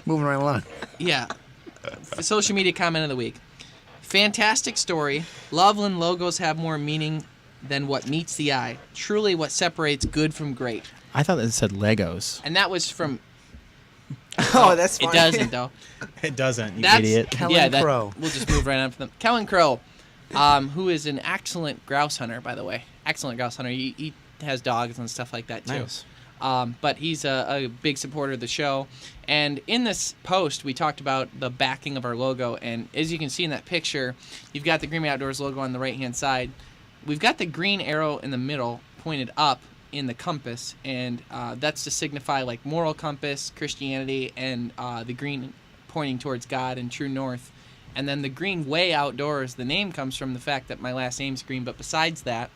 Moving right along. Yeah. Social media comment of the week. Fantastic story. Loveland logos have more meaning than what meets the eye. Truly what separates good from great. I thought it said Legos. And that was from... Oh, that's It funny. doesn't, though. It doesn't, you That's, idiot. Kellen Crow. We'll just move right on from them. Kellen Crow, who is an excellent grouse hunter, by the way. Excellent grouse hunter. He has dogs and stuff like that, too. Nice. But he's a big supporter of the show. And in this post, we talked about the backing of our logo. And as you can see in that picture, you've got the Green Bay Outdoors logo on the right-hand side. We've got the green arrow in the middle pointed up in the compass. And that's to signify like moral compass, Christianity, and the green pointing towards God and true north. And then the green way outdoors, the name comes from the fact that my last name's green. But besides that,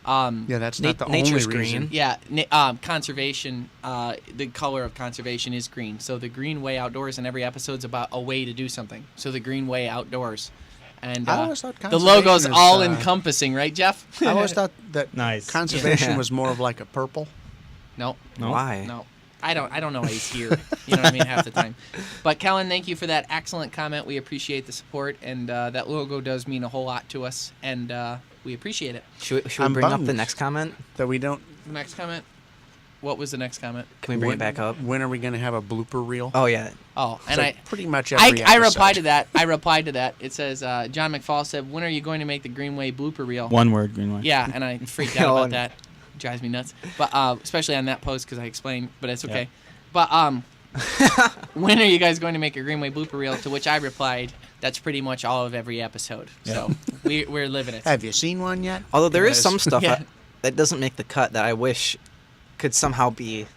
that's not the nature's only reason. green. yeah, conservation, the color of conservation is green. So the green way outdoors, and every episode's about a way to do something. So the green way outdoors. And I always thought the logo's conservation is, all encompassing, right, Jeff? I always thought that Nice. conservation Yeah. was more of like a purple. No. Why? No. I don't know why he's here. You know what I mean? Half the time. But Kellen, thank you for that excellent comment. We appreciate the support, and that logo does mean a whole lot to us, and we appreciate it. Should we I'm bring up bummed the next comment? That we don't. Next comment. What was the next comment? Can we bring it back up? When are we going to have a blooper reel? Oh yeah. Oh, It's and like pretty much every I episode. replied to that. It says, John McFall said, when are you going to make the Greenway blooper reel? One word, Greenway. Yeah, and I freaked out about that. Drives me nuts. But especially on that post because I explained, but it's okay. But when are you guys going to make a Greenway blooper reel? To which I replied, that's pretty much all of every episode. So we're living it. Have you seen one yet? Although there is Because- some stuff Yeah. that doesn't make the cut that I wish could somehow be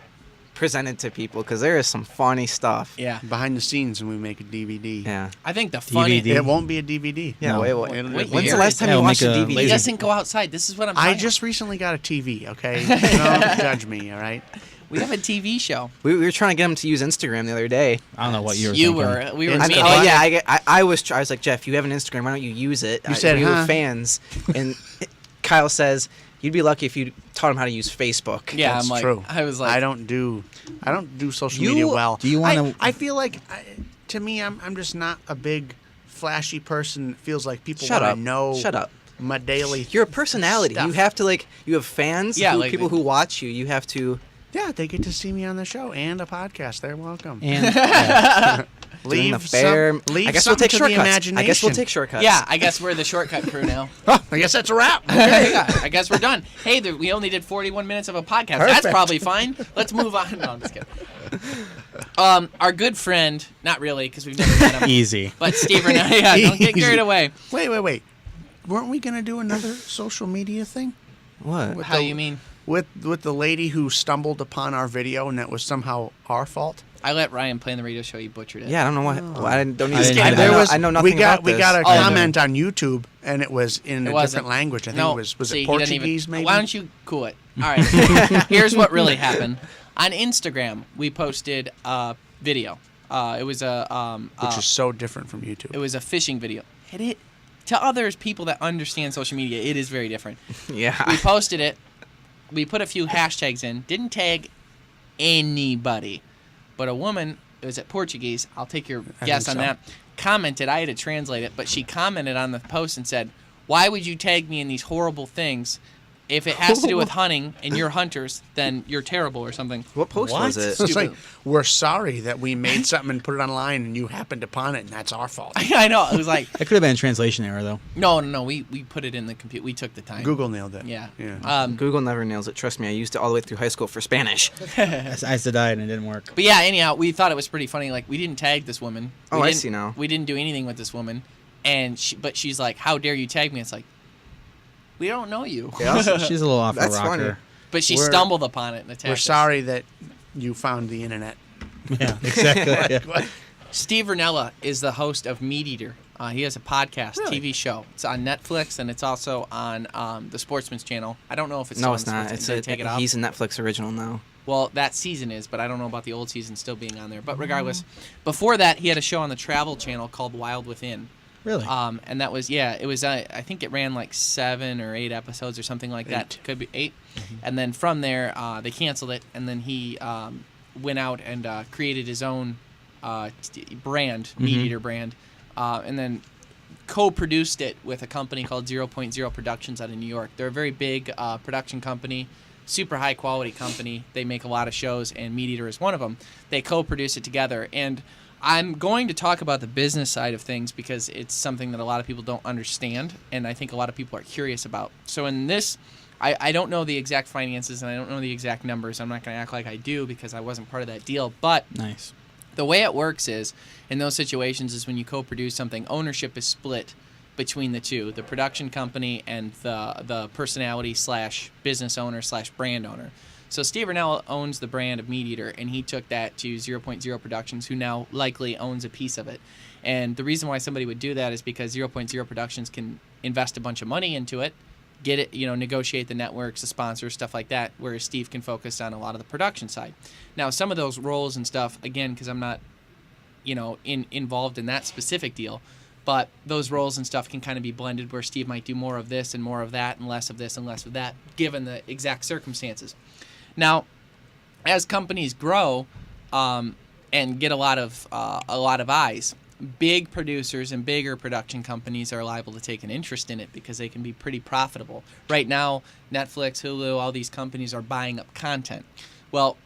presented to people, because there is some funny stuff. Yeah. behind the scenes when we make a DVD. Yeah. I think the funny... DVD. It won't be a DVD. Yeah. No. Wait. It'll Wait, be When's the here. last time Yeah, you we'll watched a make a DVD? He laser- doesn't go outside. This is what I'm I talking just recently got a TV, okay? Don't judge me, all right? We have a TV show. We were trying to get him to use Instagram the other day. I don't know what you were You thinking. were. We were Insta- meeting. Oh yeah, I was like, Jeff, you have an Instagram. Why don't you use it? You said, we huh? were fans, and Kyle says you'd be lucky if you taught him how to use Facebook. Yeah, That's I'm like, true. I was like, I don't do social You- media well. do you wanna- I feel like, to me, I'm just not a big flashy person. It feels like people Shut want up. to know Shut up. my daily. You're a personality. stuff. You have to you have fans. Yeah, like people the- who watch you. You have to. Yeah, they get to see me on the show and a podcast. They're welcome. And Doing the leave fair. leave I guess we'll something take to the shortcuts. imagination. I guess we'll take shortcuts. yeah, I guess we're the shortcut crew now. Oh, I guess that's a wrap. Okay. Yeah, I guess we're done. Hey, we only did 41 minutes of a podcast. That's Perfect. probably fine. Let's move on. No, I'm just kidding. Our good friend, not really, because we've never met him, easy. but Steve Rinella, yeah, don't get carried Easy. away. Wait. Weren't we gonna do another social media thing What? With How the- you mean? with the lady who stumbled upon our video and that was somehow our fault? I let Ryan play on the radio show. He butchered it. Yeah, I don't know what. Well, I don't even. didn't I, do that. know, I know nothing we got about this. we got a Oh, comment on YouTube and it was in It a wasn't. different language. I think No, it was see, it he doesn't Portuguese even, maybe? Why don't you cool it? All right. Here's what really happened. On Instagram, we posted a video. It was a Which is so different from YouTube. it was a fishing video. To others, people that understand social media, it is very different. Yeah. We posted it. We put a few hashtags in. Didn't tag anybody, but a woman. It was at Portuguese. I'll take your guess on think so. that. Commented. I had to translate it, but she commented on the post and said, "Why would you tag me in these horrible things? If it has to do with hunting and you're hunters, then you're terrible or something." What post was it? So it's like, stupid. we're sorry that we made something and put it online and you happened upon it and that's our fault. I know. It was like, That could have been a translation error, though. no. We put it in the computer. We took the time. Google nailed it. Yeah. Yeah. Google never nails it. Trust me, I used it all the way through high school for Spanish. I said I and it didn't work. But yeah, anyhow, we thought it was pretty funny. Like, we didn't tag this woman. Oh, We I didn't- see now. We didn't do anything with this woman, and but she's like, "How dare you tag me?" It's like, we don't know you. Yeah. She's a little off That's her rocker. funny. But she We're- stumbled upon it and attacked We're us. sorry that you found the internet. Yeah, exactly. Yeah. Steve Rinella is the host of Meat Eater. He has a podcast, Really? TV show. It's on Netflix, and it's also on the Sportsman's channel. I don't know if it's still No, on it's the not. Sportsman. It's Did they take it off? he's a Netflix original now. Well, that season is, but I don't know about the old season still being on there. But regardless, before that, he had a show on the Travel Channel called Wild Within. Really? And that was, it was, I think it ran like 7 or 8 episodes or something like that. 8. Could be 8. And then from there, they canceled it, and then he went out and created his own brand, Meat Eater brand, and then co-produced it with a company called 0.0 Productions out of New York. They're a very big production company, super high quality company. They make a lot of shows, and Meat Eater is one of them. They co-produce it together, and I'm going to talk about the business side of things because it's something that a lot of people don't understand, and I think a lot of people are curious about. So in this I don't know the exact finances and I don't know the exact numbers. I'm not going to act like I do because I wasn't part of that deal. But Nice. the way it works is, in those situations, is when you co-produce something, ownership is split between the two, the production company and the personality / business / brand owner. So Steve Rinella owns the brand of Meat Eater, and he took that to 0.0 Productions, who now likely owns a piece of it. And the reason why somebody would do that is because 0.0 Productions can invest a bunch of money into it, get it, negotiate the networks, the sponsors, stuff like that, whereas Steve can focus on a lot of the production side. Now, some of those roles and stuff, again, because I'm not, involved in that specific deal, but those roles and stuff can kind of be blended where Steve might do more of this and more of that and less of this and less of that, given the exact circumstances. Now, as companies grow and get a lot of eyes, big producers and bigger production companies are liable to take an interest in it because they can be pretty profitable. Right now, Netflix, Hulu, all these companies are buying up content. Well,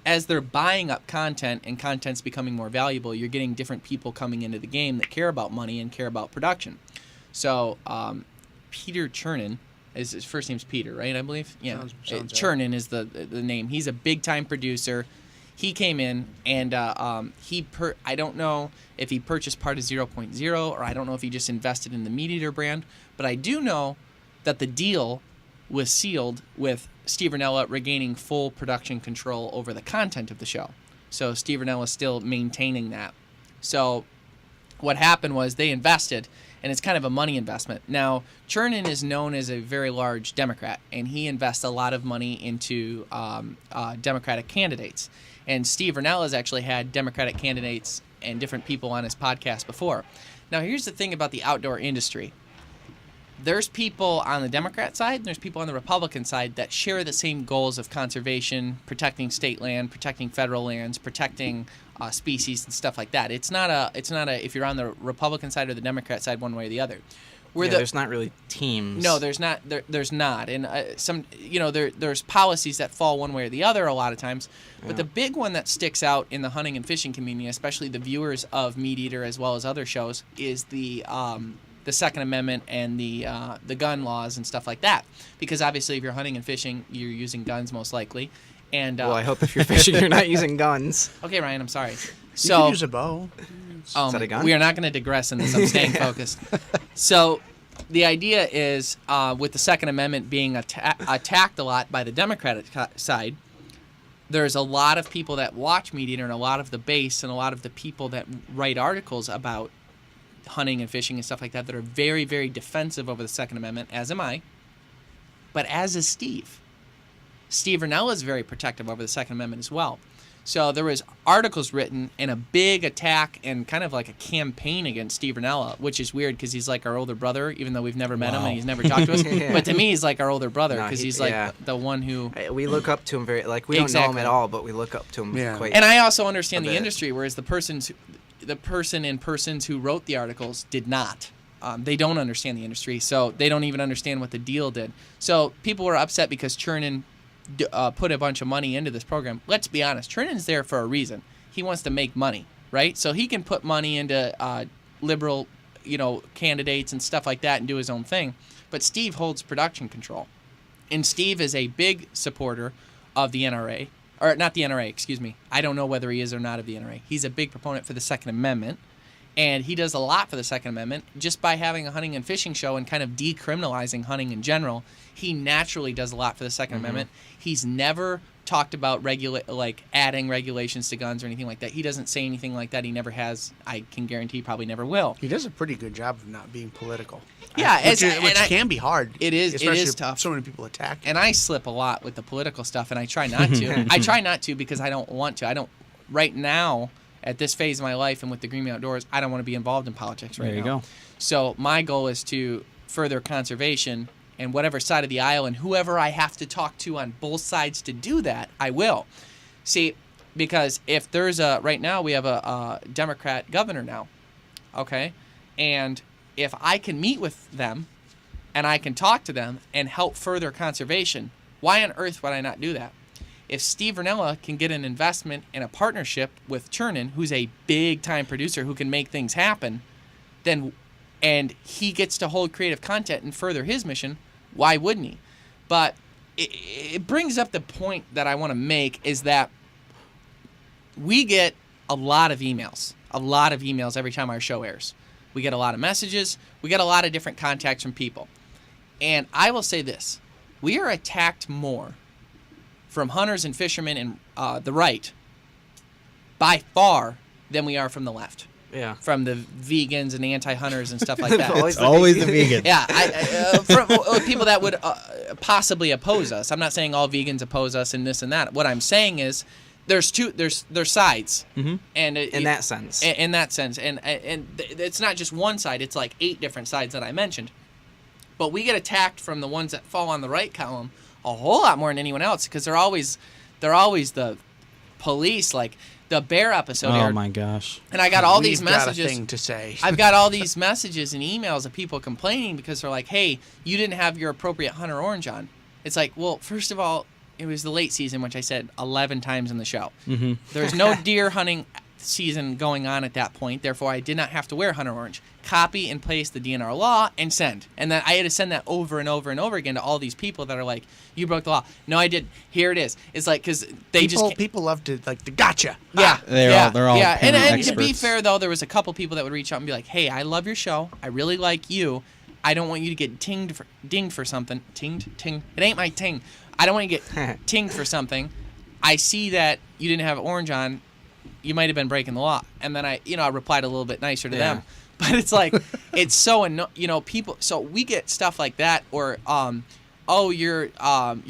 as they're buying up content and content's becoming more valuable, you're getting different people coming into the game that care about money and care about production. So Peter Chernin, his first name's Peter, right, I believe? Yeah. Sounds Chernin is the name. He's a big-time producer. He came in and I don't know if he purchased part of 0.0 or I don't know if he just invested in the Meat Eater brand, but I do know that the deal was sealed with Steve Rinella regaining full production control over the content of the show. So Steve Rinella is still maintaining that. So what happened was they invested, and it's kind of a money investment. Now, Chernin is known as a very large Democrat, and he invests a lot of money into Democratic candidates. And Steve Rinella has actually had Democratic candidates and different people on his podcast before. Now, here's the thing about the outdoor industry. There's people on the Democrat side and there's people on the Republican side that share the same goals of conservation, protecting state land, protecting federal lands, protecting species and stuff like that. It's not a if you're on the Republican side or the Democrat side one way or the other. There's not really teams. No, there's not. There's not, and there's policies that fall one way or the other a lot of times. But the big one that sticks out in the hunting and fishing community, especially the viewers of Meat Eater as well as other shows, is the Second Amendment and the gun laws and stuff like that. Because obviously, if you're hunting and fishing, you're using guns most likely. And well, I hope if you're fishing, you're not using guns. Okay, Ryan, I'm sorry. You can use a bow. Is that a gun? We are not going to digress in this. I'm staying focused. So the idea is with the Second Amendment being attacked a lot by the Democratic side, there's a lot of people that watch Meat Eater and a lot of the base and a lot of the people that write articles about hunting and fishing and stuff like that are very, very defensive over the Second Amendment, as am I. But as is Steve. Steve Rinella is very protective over the Second Amendment as well. So there was articles written and a big attack and kind of like a campaign against Steve Rinella, which is weird because he's like our older brother, even though we've never met him and he's never talked to us. Yeah. But to me, he's like our older brother because he's like yeah. the one who... We look up to him very... Like, we don't know him at all, but we look up to him quite... And I also understand the industry, whereas the persons who wrote the articles did not. They don't understand the industry, so they don't even understand what the deal did. So people were upset because Chernin put a bunch of money into this program. Let's be honest, Chernin's there for a reason. He wants to make money, right? So he can put money into liberal, candidates and stuff like that and do his own thing. But Steve holds production control. And Steve is a big supporter of the NRA. Or not the NRA, excuse me. I don't know whether he is or not of the NRA. He's a big proponent for the Second Amendment. And he does a lot for the Second Amendment. Just by having a hunting and fishing show and kind of decriminalizing hunting in general, he naturally does a lot for the Second Amendment. He's never talked about adding regulations to guns or anything like that. He doesn't say anything like that. He never has. I can guarantee he probably never will. He does a pretty good job of not being political. Yeah, which can be hard. It is. Especially it is if tough. So many people attack. And I slip a lot with the political stuff, and I try not to. I try not to because I don't want to. I don't. Right now, at this phase of my life and with the Green Outdoors, I don't want to be involved in politics right now. There you go. So my goal is to further conservation and whatever side of the aisle, and whoever I have to talk to on both sides to do that, I will. See, because if there's right now we have a Democrat governor now, okay? And if I can meet with them and I can talk to them and help further conservation, why on earth would I not do that? If Steve Rinella can get an investment and a partnership with Chernin, who's a big-time producer who can make things happen, and he gets to hold creative content and further his mission, why wouldn't he? But it brings up the point that I want to make is that we get a lot of emails every time our show airs. We get a lot of messages. We get a lot of different contacts from people. And I will say this. We are attacked more from hunters and fishermen in the right by far than we are from the left. Yeah. From the vegans and anti-hunters and stuff like that. It's always the vegan. Yeah, from people that would possibly oppose us. I'm not saying all vegans oppose us and this and that. What I'm saying is there's sides. Mm-hmm. And in that sense. In that sense. And it's not just one side. It's like 8 different sides that I mentioned. But we get attacked from the ones that fall on the right column a whole lot more than anyone else because they're always the police, like the bear episode. Oh my gosh! And I got all these messages. Got a thing to say. I've got all these messages and emails of people complaining because they're like, "Hey, you didn't have your appropriate hunter orange on." It's like, well, first of all, it was the late season, which I said 11 times in the show. Mm-hmm. There's no deer hunting season going on at that point. Therefore, I did not have to wear hunter orange. Copy and paste the DNR law and send. And then I had to send that over and over and over again to all these people that are like, "You broke the law." No, I didn't. Here it is. It's like because people love to like the gotcha. Yeah, they're all yeah. And experts. to be fair though, there was a couple people that would reach out and be like, "Hey, I love your show. I really like you. I don't want you to get dinged for something. Tinged. It ain't my ting. I don't want you to get tinged for something. I see that you didn't have orange on. You might have been breaking the law." And then I replied a little bit nicer to them. But it's like, it's so people. So we get stuff like that, or oh, your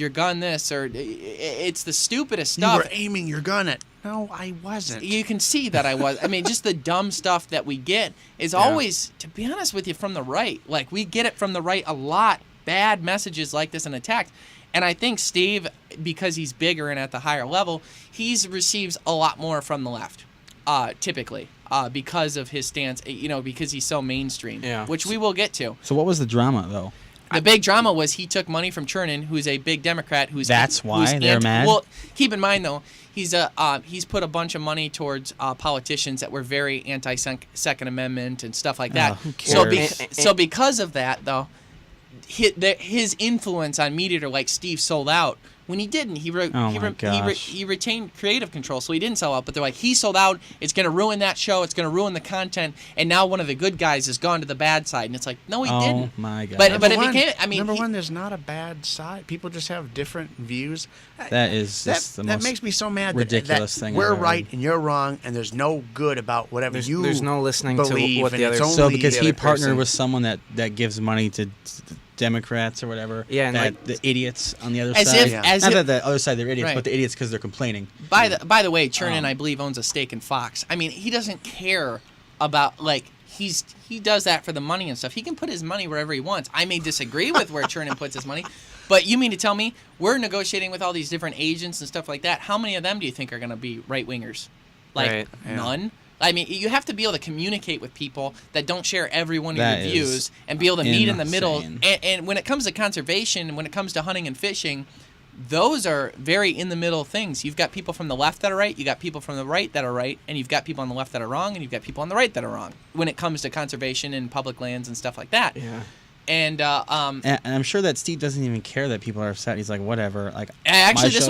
gun this, or it's the stupidest stuff. You were aiming your gun at. No, I wasn't. You can see that I was. I mean, just the dumb stuff that we get is always, to be honest with you, from the right. Like we get it from the right a lot. Bad messages like this and attacked. And I think Steve, because he's bigger and at the higher level, he receives a lot more from the left, typically, because of his stance, because he's so mainstream, which we will get to. So what was the drama, though? The big drama was he took money from Chernin, who's a big Democrat. That's why they're mad? Well, keep in mind, though, he's put a bunch of money towards politicians that were very anti-Second Amendment and stuff like that. Who cares? So because of that, though, his influence on media like Steve sold out. When he didn't, he retained creative control, so he didn't sell out. But they're like, he sold out. It's going to ruin that show. It's going to ruin the content. And now one of the good guys has gone to the bad side. And it's like, no, he didn't. Oh my God! But it became. I mean, number one, there's not a bad side. People just have different views. That is just the most makes me so mad. Ridiculous that thing. We're ever right and you're wrong, and there's no good about whatever there's no listening believe, to what the other. So because he partnered person. with someone that gives money to Democrats or whatever. Yeah, and that the idiots on the other as side. If Not that the other side they're idiots, right. but the idiots because they're complaining. By the way, Chernin, I believe, owns a stake in Fox. I mean, he doesn't care about he does that for the money and stuff. He can put his money wherever he wants. I may disagree with where Chernin puts his money, but you mean to tell me we're negotiating with all these different agents and stuff like that? How many of them do you think are going to be right wingers? Like none. I mean, you have to be able to communicate with people that don't share every one of your views and be able to meet in the middle. And when it comes to conservation, when it comes to hunting and fishing, those are very in the middle things. You've got people from the left that are right, you got people from the right that are right, and you've got people on the left that are wrong, and you've got people on the right that are wrong when it comes to conservation and public lands and stuff like that. Yeah. And I'm sure that Steve doesn't even care that people are upset. He's like, whatever. Like, actually, this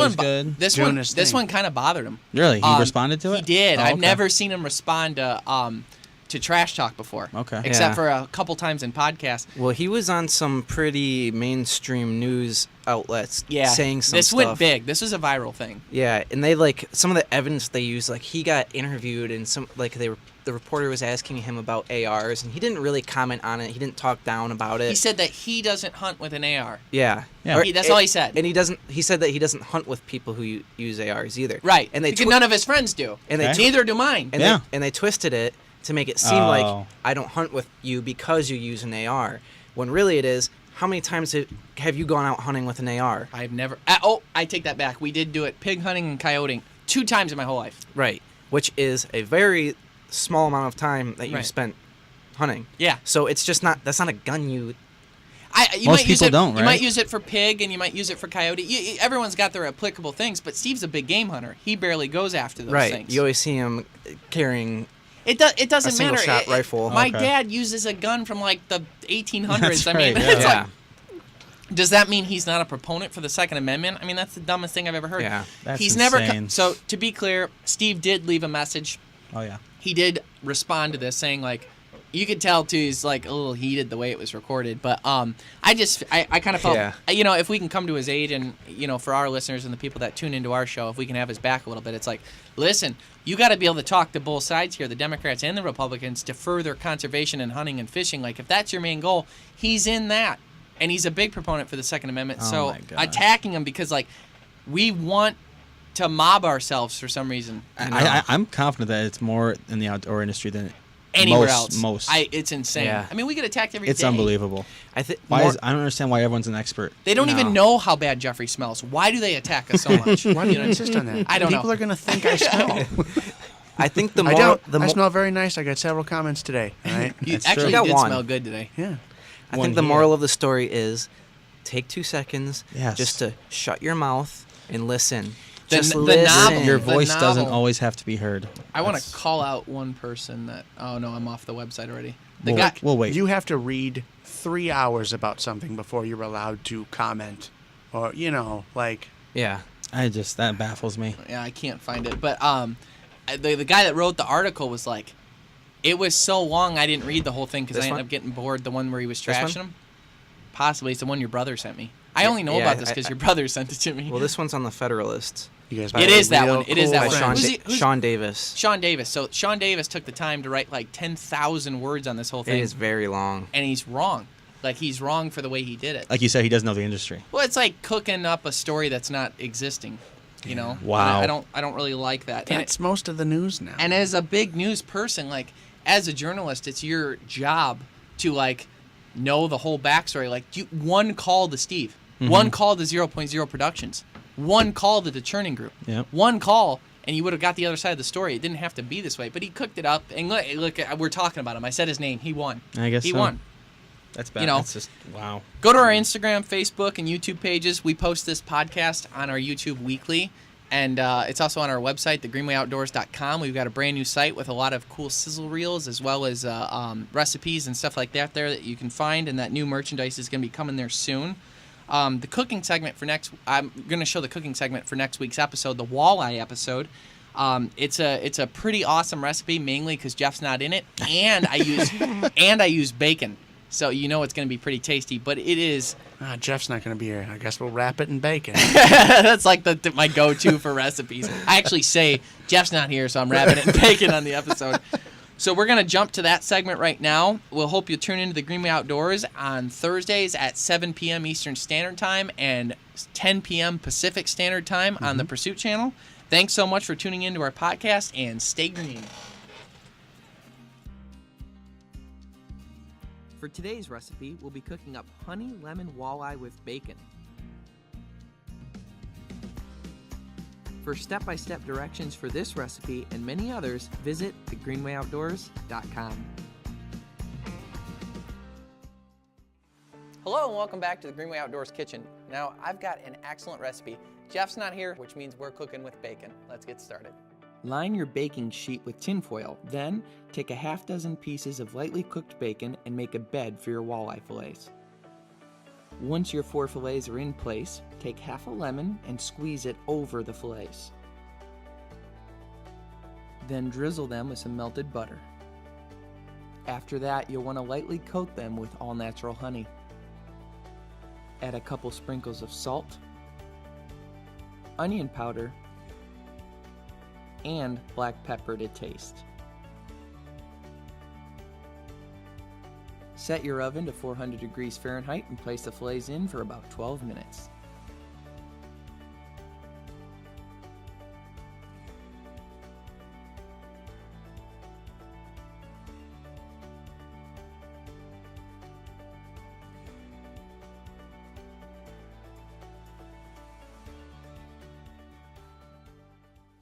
one kind of bothered him. Really, he responded to it. He did. Oh, I've okay. never seen him respond to trash talk before. Okay. Except for a couple times in podcasts. Well, he was on some pretty mainstream news outlets saying some this stuff. Went big. This was a viral thing. Yeah, and they some of the evidence they used, like he got interviewed and the reporter was asking him about ARs and he didn't really comment on it. He didn't talk down about it. He said that he doesn't hunt with an AR. Yeah. That's all he said. And he said that he doesn't hunt with people who use ARs either. Right. And because none of his friends do. And neither do mine. And they twisted it to make it seem like I don't hunt with you because you use an AR. When really it is, how many times have you gone out hunting with an AR? I've never. I take that back. We did do it pig hunting and coyoting 2 times in my whole life. Right. Which is a very small amount of time that you spent hunting. Yeah. So it's just that's not a gun you Most people don't, right? You might use it for pig and you might use it for coyote. Everyone's got their applicable things, but Steve's a big game hunter. He barely goes after those things. You always see him carrying It doesn't a single matter. shot rifle. My dad uses a gun from like the 1800s. That's I mean, right, it's yeah. like Does that mean he's not a proponent for the Second Amendment? I mean, that's the dumbest thing I've ever heard. Yeah, that's he's insane. never. So to be clear, Steve did leave a message. Oh yeah. He did respond to this, saying like, you could tell too, he's like a little heated the way it was recorded. But I kind of felt, if we can come to his aid, and for our listeners and the people that tune into our show, if we can have his back a little bit, it's like, listen, you got to be able to talk to both sides here, the Democrats and the Republicans, to further conservation and hunting and fishing. Like, if that's your main goal, he's in that. And he's a big proponent for the Second Amendment. So attacking him because, like, we want to mob ourselves for some reason. I'm confident that it's more in the outdoor industry than anywhere else. Most. It's insane. Yeah. I mean, we get attacked every It's day. unbelievable. I don't understand why everyone's an expert. They don't even know how bad Jeffrey smells. Why do they attack us so much? Why do you insist on that? I don't know. People are going to think I smell. I think I smell very nice. I got several comments today. Right? You actually did smell good today. Yeah. I think the moral of the story is take 2 seconds just to shut your mouth and listen. Just listen. Your voice doesn't always have to be heard. I want to call out one person that, oh no, I'm off the website already. We'll wait. You have to read 3 hours about something before you're allowed to comment. Or, like... Yeah. That baffles me. Yeah, I can't find it. But the guy that wrote the article was like, it was so long I didn't read the whole thing because I ended up getting bored. The one where he was trashing him. Possibly. It's the one your brother sent me. I only know about this because your brother sent it to me. Well, this one's on the Federalist. You guys it is that one. It is that one. Sean Davis. Sean Davis. So Sean Davis took the time to write like 10,000 words on this whole thing. It is very long. And he's wrong. Like, he's wrong for the way he did it. Like you said, he doesn't know the industry. Well, it's like cooking up a story that's not existing. Wow. I don't really like that. That's most of the news now. And as a big news person, like, as a journalist, it's your job to, like, know the whole backstory. Like, one call to Steve. Mm-hmm. One call to 0.0 Productions. One call to the Churning Group. Yep. One call, and you would have got the other side of the story. It didn't have to be this way, but he cooked it up. And look, we're talking about him. I said his name. He won. I guess he won. That's bad. That's just, wow. Go to our Instagram, Facebook, and YouTube pages. We post this podcast on our YouTube weekly. And it's also on our website, thegreenwayoutdoors.com. We've got a brand new site with a lot of cool sizzle reels as well as recipes and stuff like that there that you can find. And that new merchandise is going to be coming there soon. The cooking segment I'm going to show the cooking segment for next week's episode, the walleye episode. It's a pretty awesome recipe, mainly because Jeff's not in it, and I use bacon. So it's going to be pretty tasty, but it is... Jeff's not going to be here. I guess we'll wrap it in bacon. That's like my go-to for recipes. I actually say, Jeff's not here, so I'm wrapping it in bacon on the episode. So we're going to jump to that segment right now. We'll hope you tune into the Greenway Outdoors on Thursdays at 7 p.m. Eastern Standard Time and 10 p.m. Pacific Standard Time on the Pursuit Channel. Thanks so much for tuning into our podcast, and stay green. For today's recipe, we'll be cooking up honey lemon walleye with bacon. For step-by-step directions for this recipe and many others, visit thegreenwayoutdoors.com. Hello and welcome back to the Greenway Outdoors Kitchen. Now, I've got an excellent recipe. Jeff's not here, which means we're cooking with bacon. Let's get started. Line your baking sheet with tinfoil. Then, take a half dozen pieces of lightly cooked bacon and make a bed for your walleye fillets. Once your 4 fillets are in place, take half a lemon and squeeze it over the fillets. Then drizzle them with some melted butter. After that, you'll want to lightly coat them with all-natural honey. Add a couple sprinkles of salt, onion powder, and black pepper to taste. Set your oven to 400 degrees Fahrenheit and place the fillets in for about 12 minutes.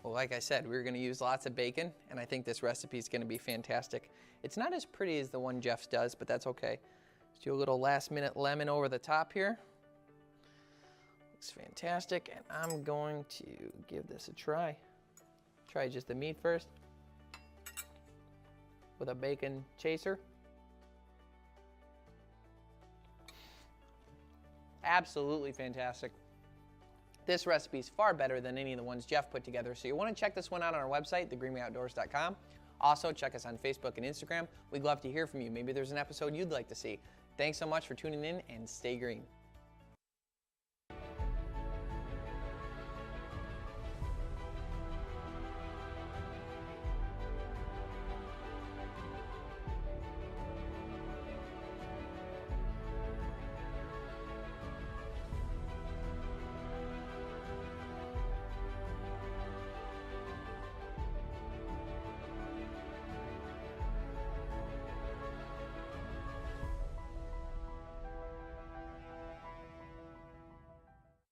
Well, like I said, we're going to use lots of bacon, and I think this recipe is going to be fantastic. It's not as pretty as the one Jeff's does, but that's okay. Let's do a little last-minute lemon over the top here. Looks fantastic, and I'm going to give this a try. Try just the meat first with a bacon chaser. absolutely fantastic. This recipe is far better than any of the ones Jeff put together, so you want to check this one out on our website, thegreenwayoutdoors.com. Also, check us on Facebook and Instagram. We'd love to hear from you. Maybe there's an episode you'd like to see. Thanks so much for tuning in, and stay green.